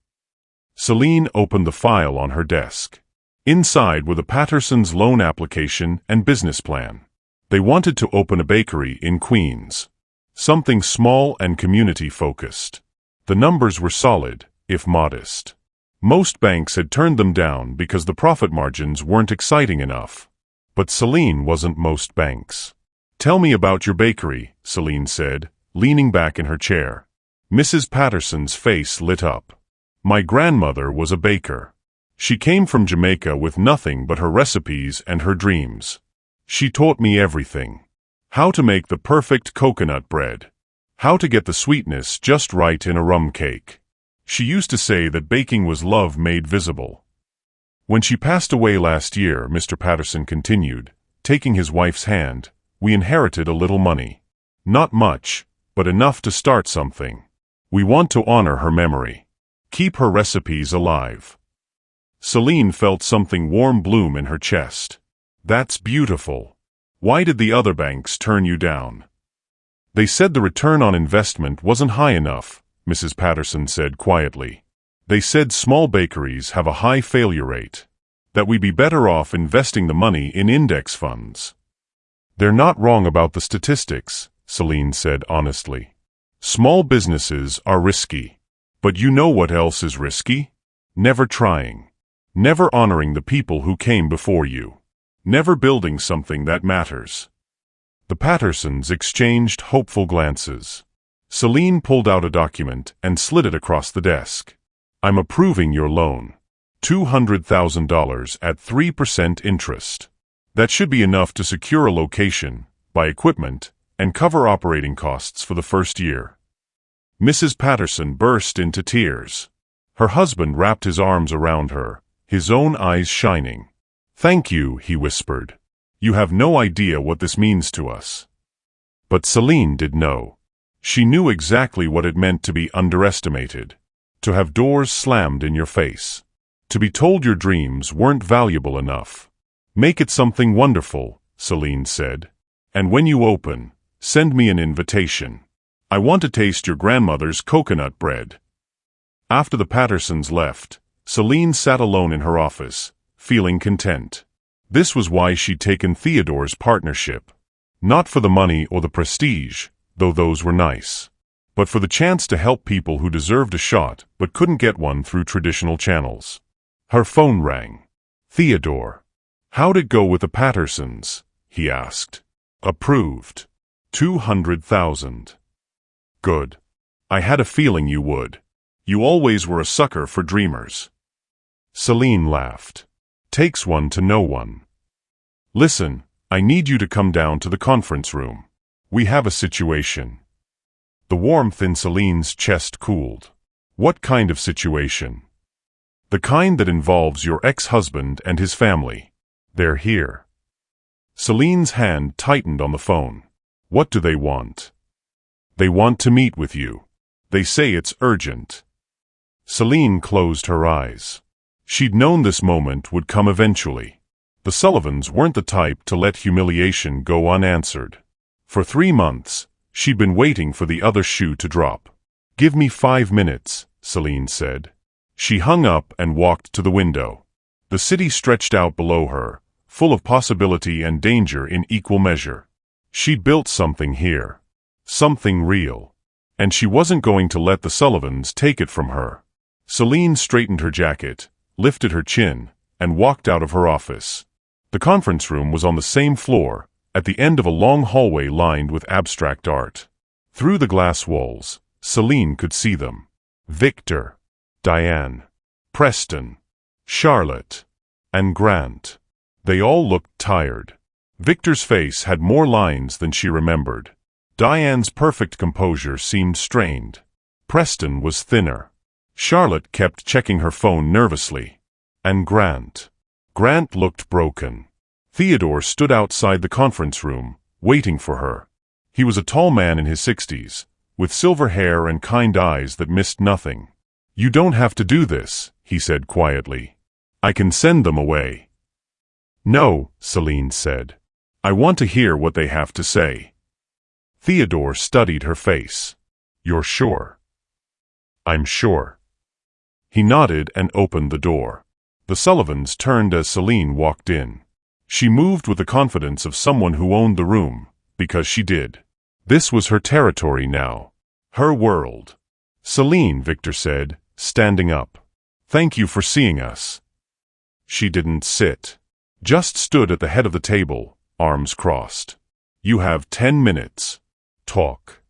Celine opened the file on her desk. Inside were the Pattersons' loan application and business plan. They wanted to open a bakery in Queens. Something small and community-focused. The numbers were solid, if modest. Most banks had turned them down because the profit margins weren't exciting enough. But Celine wasn't most banks. "Tell me about your bakery," Celine said, leaning back in her chair. Mrs. Patterson's face lit up. "My grandmother was a baker. She came from Jamaica with nothing but her recipes and her dreams. She taught me everything. How to make the perfect coconut bread. How to get the sweetness just right in a rum cake. She used to say that baking was love made visible." "When she passed away last year," Mr. Patterson continued, taking his wife's hand, "we inherited a little money. Not much, but enough to start something. We want to honor her memory. Keep her recipes alive." Celine felt something warm bloom in her chest. "That's beautiful. Why did the other banks turn you down?" "They said the return on investment wasn't high enough," Mrs. Patterson said quietly. "They said small bakeries have a high failure rate. That we'd be better off investing the money in index funds." "They're not wrong about the statistics," Celine said honestly. "Small businesses are risky. But you know what else is risky? Never trying. Never honoring the people who came before you. Never building something that matters." The Pattersons exchanged hopeful glances. Celine pulled out a document and slid it across the desk. "I'm approving your loan. $200,000 at 3% interest. That should be enough to secure a location, buy equipment, and cover operating costs for the first year." Mrs. Patterson burst into tears. Her husband wrapped his arms around her, his own eyes shining. "Thank you," he whispered. "You have no idea what this means to us." But Celine did know. She knew exactly what it meant to be underestimated. To have doors slammed in your face. To be told your dreams weren't valuable enough. "Make it something wonderful," Celine said. "And when you open, send me an invitation. I want to taste your grandmother's coconut bread." After the Pattersons left, Celine sat alone in her office, feeling content. This was why she'd taken Theodore's partnership. Not for the money or the prestige, though those were nice, but for the chance to help people who deserved a shot but couldn't get one through traditional channels. Her phone rang. "Theodore. How'd it go with the Pattersons?" he asked. "Approved. 200,000. Good. I had a feeling you would. You always were a sucker for dreamers." Celine laughed. "Takes one to know one. Listen, I need you to come down to the conference room. We have a situation." The warmth in Celine's chest cooled. "What kind of situation?" "The kind that involves your ex-husband and his family. They're here." Celine's hand tightened on the phone. "What do they want?" "They want to meet with you. They say it's urgent." Celine closed her eyes. She'd known this moment would come eventually. The Sullivans weren't the type to let humiliation go unanswered. For 3 months, she'd been waiting for the other shoe to drop. "Give me 5 minutes," Celine said. She hung up and walked to the window. The city stretched out below her, full of possibility and danger in equal measure. She'd built something here. Something real. And she wasn't going to let the Sullivans take it from her. Celine straightened her jacket, lifted her chin, and walked out of her office. The conference room was on the same floor, at the end of a long hallway lined with abstract art. Through the glass walls, Celine could see them. Victor, Diane, Preston, Charlotte, and Grant. They all looked tired. Victor's face had more lines than she remembered. Diane's perfect composure seemed strained. Preston was thinner. Charlotte kept checking her phone nervously. And Grant looked broken. Theodore stood outside the conference room, waiting for her. He was a tall man in his 60s, with silver hair and kind eyes that missed nothing. "You don't have to do this," he said quietly. "I can send them away." "No," Celine said. "I want to hear what they have to say." Theodore studied her face. "You're sure?" "I'm sure." He nodded and opened the door. The Sullivans turned as Celine walked in. She moved with the confidence of someone who owned the room, because she did. This was her territory now. Her world. "Celine," Victor said, standing up. "Thank you for seeing us." She didn't sit. Just stood at the head of the table, arms crossed. "You have 10 minutes. Talk."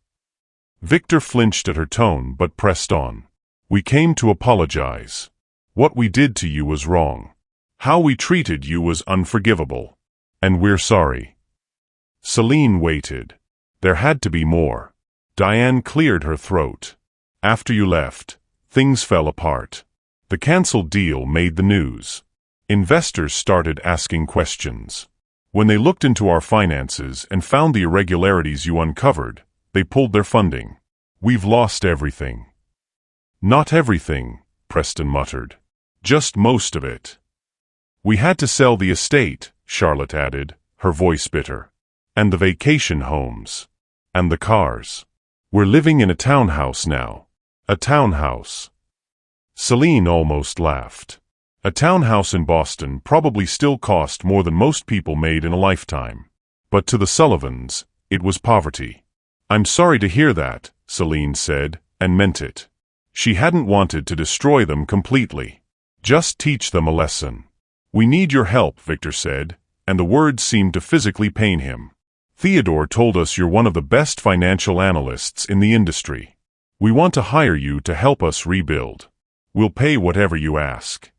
Victor flinched at her tone but pressed on. "We came to apologize. What we did to you was wrong. How we treated you was unforgivable. And we're sorry." Celine waited. There had to be more. Diane cleared her throat. "After you left, things fell apart. The canceled deal made the news. Investors started asking questions. When they looked into our finances and found the irregularities you uncovered, they pulled their funding. We've lost everything." "Not everything," Preston muttered. "Just most of it." "We had to sell the estate," Charlotte added, her voice bitter. "And the vacation homes. And the cars. We're living in a townhouse now. A townhouse." Celine almost laughed. A townhouse in Boston probably still cost more than most people made in a lifetime. But to the Sullivans, it was poverty. "I'm sorry to hear that," Celine said, and meant it. She hadn't wanted to destroy them completely. Just teach them a lesson. "We need your help," Victor said, and the words seemed to physically pain him. "Theodore told us you're one of the best financial analysts in the industry. We want to hire you to help us rebuild. We'll pay whatever you ask."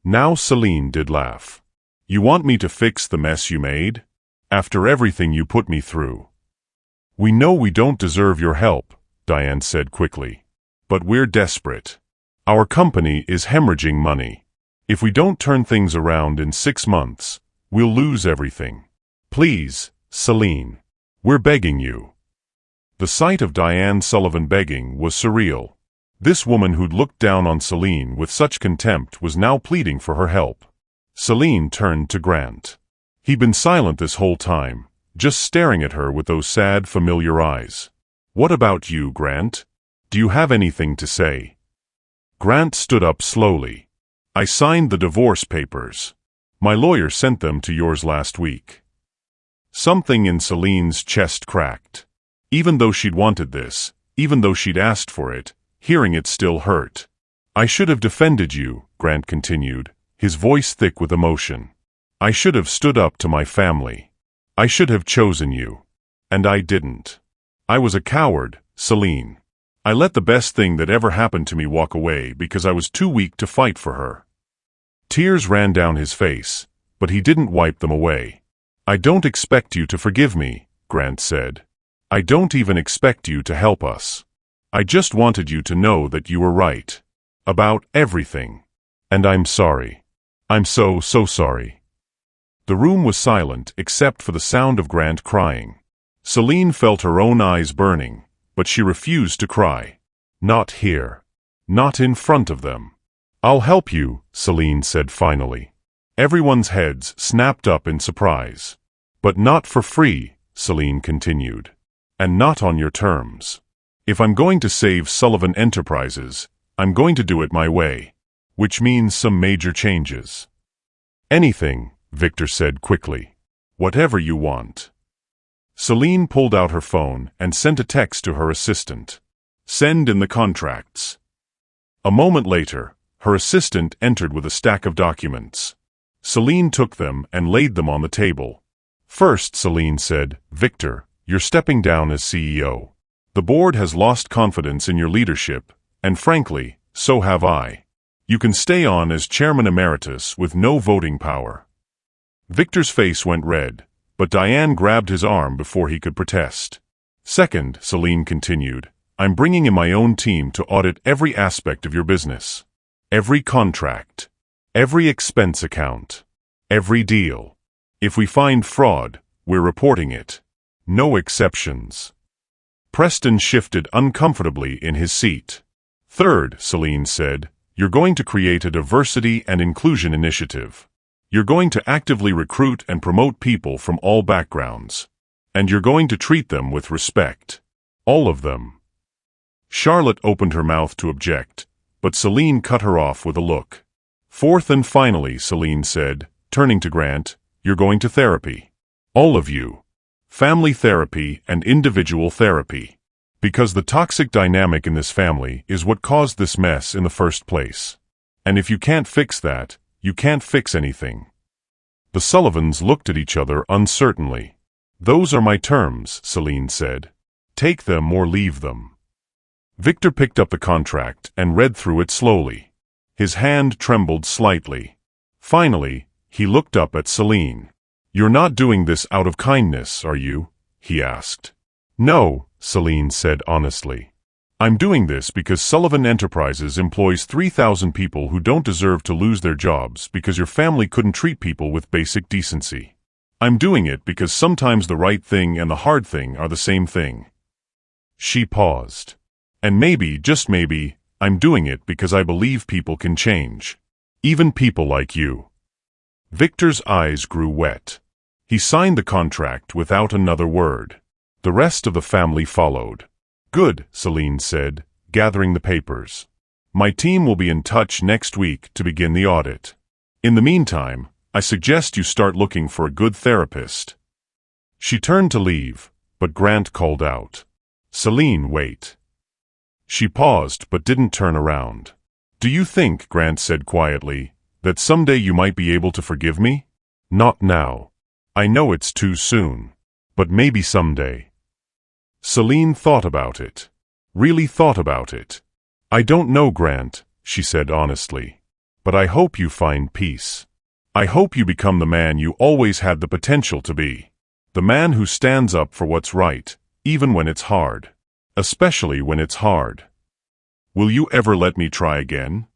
Now Celine did laugh. "You want me to fix the mess you made? After everything you put me through?" "We know we don't deserve your help," Diane said quickly. "But we're desperate. Our company is hemorrhaging money. If we don't turn things around in 6 months, we'll lose everything. Please, Celine. We're begging you." The sight of Diane Sullivan begging was surreal. This woman who'd looked down on Celine with such contempt was now pleading for her help. Celine turned to Grant. He'd been silent this whole time, just staring at her with those sad, familiar eyes. "What about you, Grant? Do you have anything to say?" Grant stood up slowly. "I signed the divorce papers. My lawyer sent them to yours last week." Something in Celine's chest cracked. Even though she'd wanted this, even though she'd asked for it, hearing it still hurt. "I should have defended you," Grant continued, his voice thick with emotion. "I should have stood up to my family. I should have chosen you. And I didn't. I was a coward, Celine. I let the best thing that ever happened to me walk away because I was too weak to fight for her." Tears ran down his face, but he didn't wipe them away. "I don't expect you to forgive me," Grant said. "I don't even expect you to help us. I just wanted you to know that you were right. About everything. And I'm sorry. I'm so sorry." The room was silent except for the sound of Grant crying. Celine felt her own eyes burning, but she refused to cry. Not here. Not in front of them. "I'll help you," Celine said finally. Everyone's heads snapped up in surprise. "But not for free," Celine continued. "And not on your terms. If I'm going to save Sullivan Enterprises, I'm going to do it my way. Which means some major changes. Anything, Victor said quickly. Whatever you want. Celine pulled out her phone and sent a text to her assistant. Send in the contracts. A moment later, her assistant entered with a stack of documents. Celine took them and laid them on the table. First, Celine said, Victor, you're stepping down as CEO. The board has lost confidence in your leadership, and frankly, so have I. You can stay on as chairman emeritus with no voting power. Victor's face went red, but Diane grabbed his arm before he could protest. Second, Celine continued, I'm bringing in my own team to audit every aspect of your business. Every contract. Every expense account. Every deal. If we find fraud, we're reporting it. No exceptions. Preston shifted uncomfortably in his seat. Third, Celine said, you're going to create a diversity and inclusion initiative. You're going to actively recruit and promote people from all backgrounds. And you're going to treat them with respect. All of them. Charlotte opened her mouth to object, but Celine cut her off with a look. Fourth and finally, Celine said, turning to Grant, you're going to therapy. All of you. Family therapy and individual therapy. Because the toxic dynamic in this family is what caused this mess in the first place. And if you can't fix that, you can't fix anything. The Sullivans looked at each other uncertainly. Those are my terms, Celine said. Take them or leave them. Victor picked up the contract and read through it slowly. His hand trembled slightly. Finally, he looked up at Celine. You're not doing this out of kindness, are you? He asked. No, Celine said honestly. I'm doing this because Sullivan Enterprises employs 3,000 people who don't deserve to lose their jobs because your family couldn't treat people with basic decency. I'm doing it because sometimes the right thing and the hard thing are the same thing. She paused. And maybe, just maybe, I'm doing it because I believe people can change. Even people like you. Victor's eyes grew wet. He signed the contract without another word. The rest of the family followed. Good, Celine said, gathering the papers. My team will be in touch next week to begin the audit. In the meantime, I suggest you start looking for a good therapist. She turned to leave, but Grant called out. Celine, wait. She paused but didn't turn around. Do you think, Grant said quietly, that someday you might be able to forgive me? Not now. I know it's too soon. But maybe someday. Celine thought about it. Really thought about it. I don't know, Grant, she said honestly. But I hope you find peace. I hope you become the man you always had the potential to be. The man who stands up for what's right, even when it's hard. Especially when it's hard. Will you ever let me try again?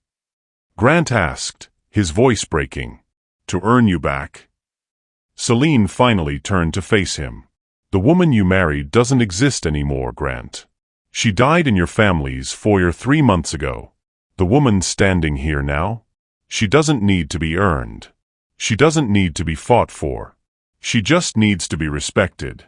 Grant asked, his voice breaking. To earn you back? Celine finally turned to face him. The woman you married doesn't exist anymore, Grant. She died in your family's foyer 3 months ago. The woman standing here now? She doesn't need to be earned. She doesn't need to be fought for. She just needs to be respected.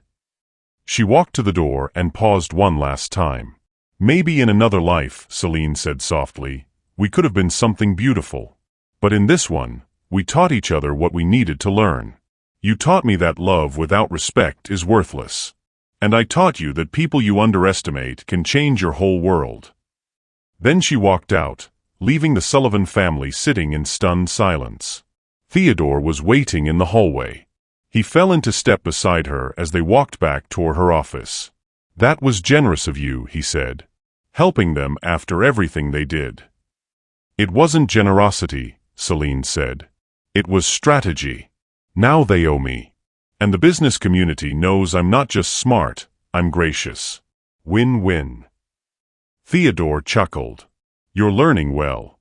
She walked to the door and paused one last time. Maybe in another life, Celine said softly, we could have been something beautiful. But in this one, we taught each other what we needed to learn. You taught me that love without respect is worthless. And I taught you that people you underestimate can change your whole world. Then she walked out, leaving the Sullivan family sitting in stunned silence. Theodore was waiting in the hallway. He fell into step beside her as they walked back toward her office. That was generous of you, he said. Helping them after everything they did. It wasn't generosity, Celine said. It was strategy. Now they owe me. And the business community knows I'm not just smart, I'm gracious. Win-win. Theodore chuckled. You're learning well.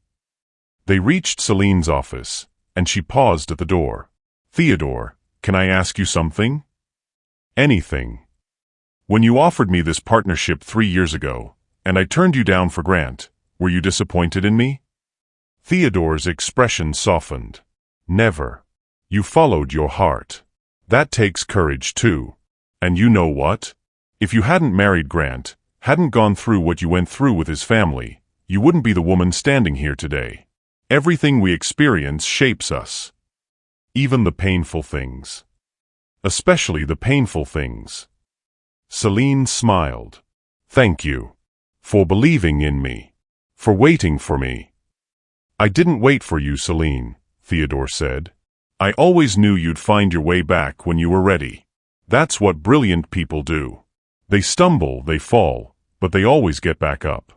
They reached Celine's office, and she paused at the door. Theodore, can I ask you something? Anything. When you offered me this partnership 3 years ago, and I turned you down for Grant, were you disappointed in me? Theodore's expression softened. Never. You followed your heart. That takes courage too. And you know what? If you hadn't married Grant, hadn't gone through what you went through with his family, you wouldn't be the woman standing here today. Everything we experience shapes us. Even the painful things. Especially the painful things. Celine smiled. Thank you. For believing in me. For waiting for me. I didn't wait for you, Celine, Theodore said. I always knew you'd find your way back when you were ready. That's what brilliant people do. They stumble, they fall, but they always get back up.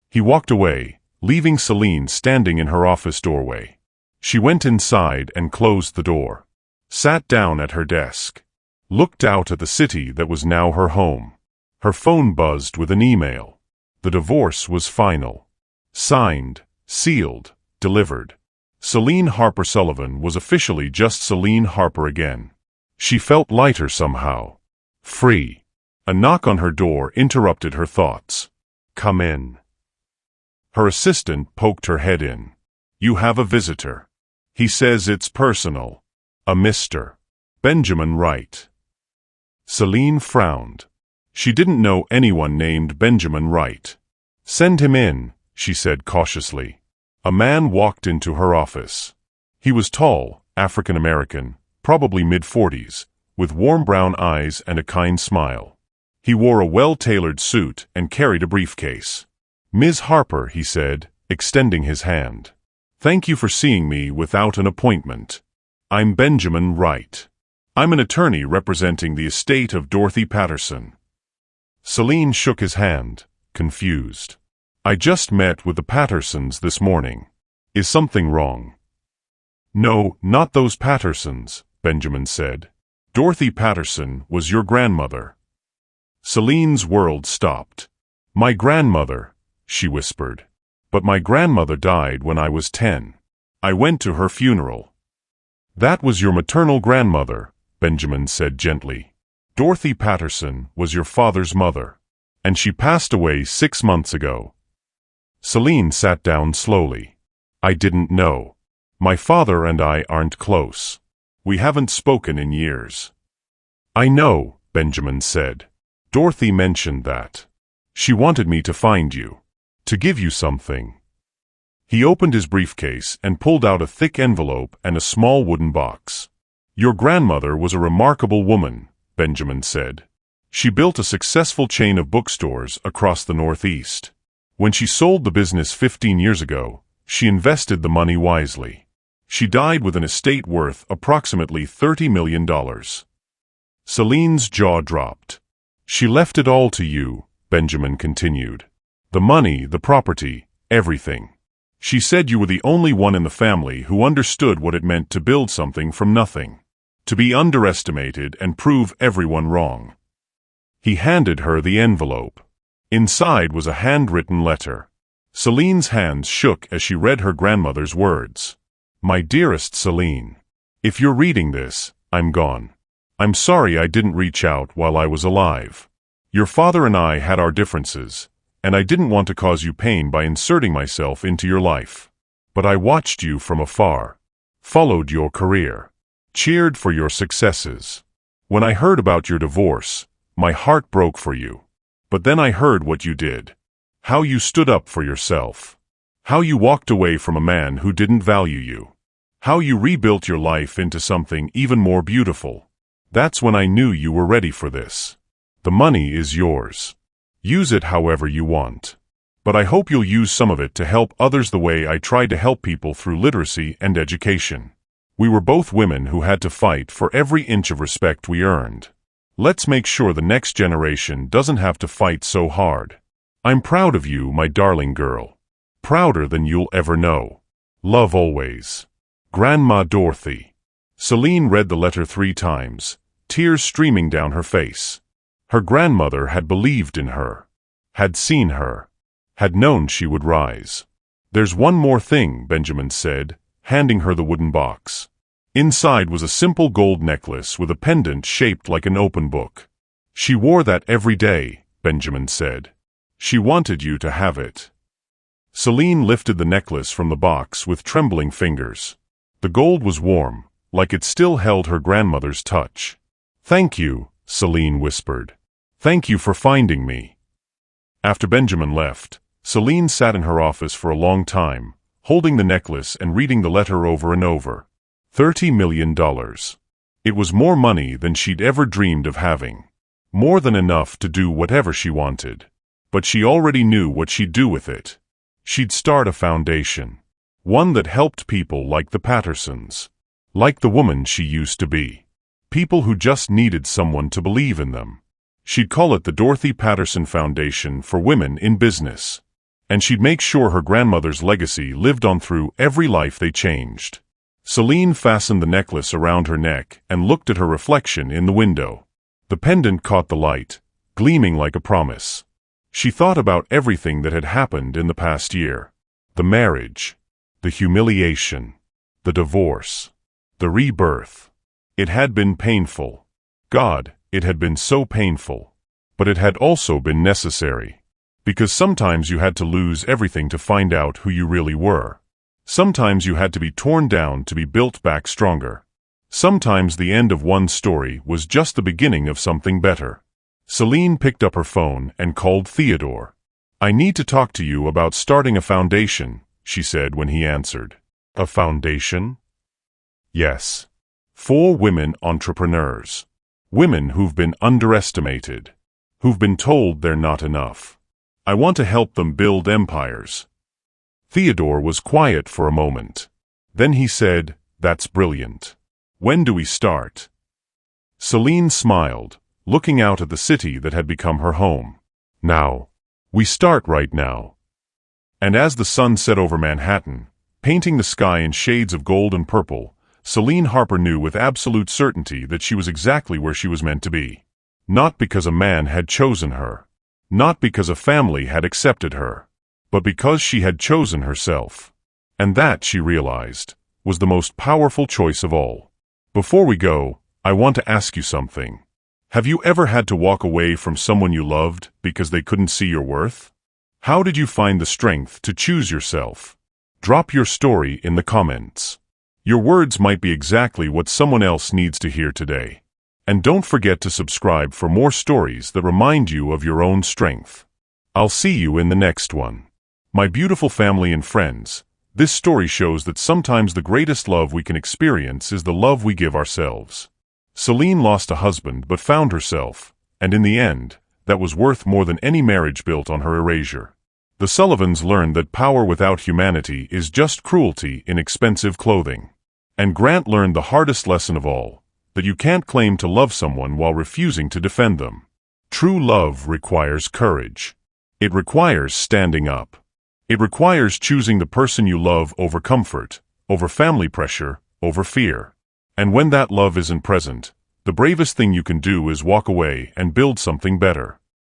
He walked away, leaving Celine standing in her office doorway. She went inside and closed the door. Sat down at her desk. Looked out at the city that was now her home. Her phone buzzed with an email. The divorce was final. Signed, sealed, delivered. Celine Harper Sullivan was officially just Celine Harper again. She felt lighter somehow. Free. A knock on her door interrupted her thoughts. Come in. Her assistant poked her head in. You have a visitor. He says it's personal. A Mr. Benjamin Wright. Celine frowned. She didn't know anyone named Benjamin Wright. Send him in, she said cautiously. A man walked into her office. He was tall, African-American, probably mid-40s, with warm brown eyes and a kind smile. He wore a well-tailored suit and carried a briefcase. Ms. Harper, he said, extending his hand. Thank you for seeing me without an appointment. I'm Benjamin Wright. I'm an attorney representing the estate of Dorothy Patterson. Celine shook his hand, confused. I just met with the Pattersons this morning. Is something wrong? No, not those Pattersons, Benjamin said. Dorothy Patterson was your grandmother. Celine's world stopped. My grandmother, she whispered. But my grandmother died when I was 10. I went to her funeral. That was your maternal grandmother, Benjamin said gently. Dorothy Patterson was your father's mother. And she passed away 6 months ago. Celine sat down slowly. I didn't know. My father and I aren't close. We haven't spoken in years. I know, Benjamin said. Dorothy mentioned that. She wanted me to find you. To give you something. He opened his briefcase and pulled out a thick envelope and a small wooden box. Your grandmother was a remarkable woman, Benjamin said. She built a successful chain of bookstores across the Northeast. When she sold the business 15 years ago, she invested the money wisely. She died with an estate worth approximately $30 million. Celine's jaw dropped. She left it all to you, Benjamin continued. The money, the property, everything. She said you were the only one in the family who understood what it meant to build something from nothing. To be underestimated and prove everyone wrong. He handed her the envelope. Inside was a handwritten letter. Celine's hands shook as she read her grandmother's words. My dearest Celine, if you're reading this, I'm gone. I'm sorry I didn't reach out while I was alive. Your father and I had our differences, and I didn't want to cause you pain by inserting myself into your life. But I watched you from afar, followed your career, cheered for your successes. When I heard about your divorce, my heart broke for you. But then I heard what you did. How you stood up for yourself. How you walked away from a man who didn't value you. How you rebuilt your life into something even more beautiful. That's when I knew you were ready for this. The money is yours. Use it however you want. But I hope you'll use some of it to help others the way I tried to help people through literacy and education. We were both women who had to fight for every inch of respect we earned. Let's make sure the next generation doesn't have to fight so hard. I'm proud of you, my darling girl. Prouder than you'll ever know. Love always. Grandma Dorothy. Celine read the letter 3 times, tears streaming down her face. Her grandmother had believed in her, had seen her, had known she would rise. There's one more thing, Benjamin said, handing her the wooden box. Inside was a simple gold necklace with a pendant shaped like an open book. She wore that every day, Benjamin said. She wanted you to have it. Celine lifted the necklace from the box with trembling fingers. The gold was warm, like it still held her grandmother's touch. Thank you, Celine whispered. Thank you for finding me. After Benjamin left, Celine sat in her office for a long time, holding the necklace and reading the letter over and over. $30 million. It was more money than she'd ever dreamed of having. More than enough to do whatever she wanted. But she already knew what she'd do with it. She'd start a foundation. One that helped people like the Pattersons. Like the woman she used to be. People who just needed someone to believe in them. She'd call it the Dorothy Patterson Foundation for Women in Business. And she'd make sure her grandmother's legacy lived on through every life they changed. Celine fastened the necklace around her neck and looked at her reflection in the window. The pendant caught the light, gleaming like a promise. She thought about everything that had happened in the past year. The marriage. The humiliation. The divorce. The rebirth. It had been painful. God, it had been so painful. But it had also been necessary. Because sometimes you had to lose everything to find out who you really were. Sometimes you had to be torn down to be built back stronger. Sometimes the end of one story was just the beginning of something better. Celine picked up her phone and called Theodore. "I need to talk to you about starting a foundation," she said when he answered. "A foundation?" "Yes. 4 women entrepreneurs. Women who've been underestimated. Who've been told they're not enough. I want to help them build empires." Theodore was quiet for a moment. Then he said, "That's brilliant. When do we start?" Celine smiled, looking out at the city that had become her home. "Now. We start right now." And as the sun set over Manhattan, painting the sky in shades of gold and purple, Celine Harper knew with absolute certainty that she was exactly where she was meant to be. Not because a man had chosen her. Not because a family had accepted her. But because she had chosen herself. And that, she realized, was the most powerful choice of all. Before we go, I want to ask you something. Have you ever had to walk away from someone you loved because they couldn't see your worth? How did you find the strength to choose yourself? Drop your story in the comments. Your words might be exactly what someone else needs to hear today. And don't forget to subscribe for more stories that remind you of your own strength. I'll see you in the next one. My beautiful family and friends, this story shows that sometimes the greatest love we can experience is the love we give ourselves. Celine lost a husband but found herself, and in the end, that was worth more than any marriage built on her erasure. The Sullivans learned that power without humanity is just cruelty in expensive clothing. And Grant learned the hardest lesson of all, that you can't claim to love someone while refusing to defend them. True love requires courage. It requires standing up. It requires choosing the person you love over comfort, over family pressure, over fear. And when that love isn't present, the bravest thing you can do is walk away and build something better.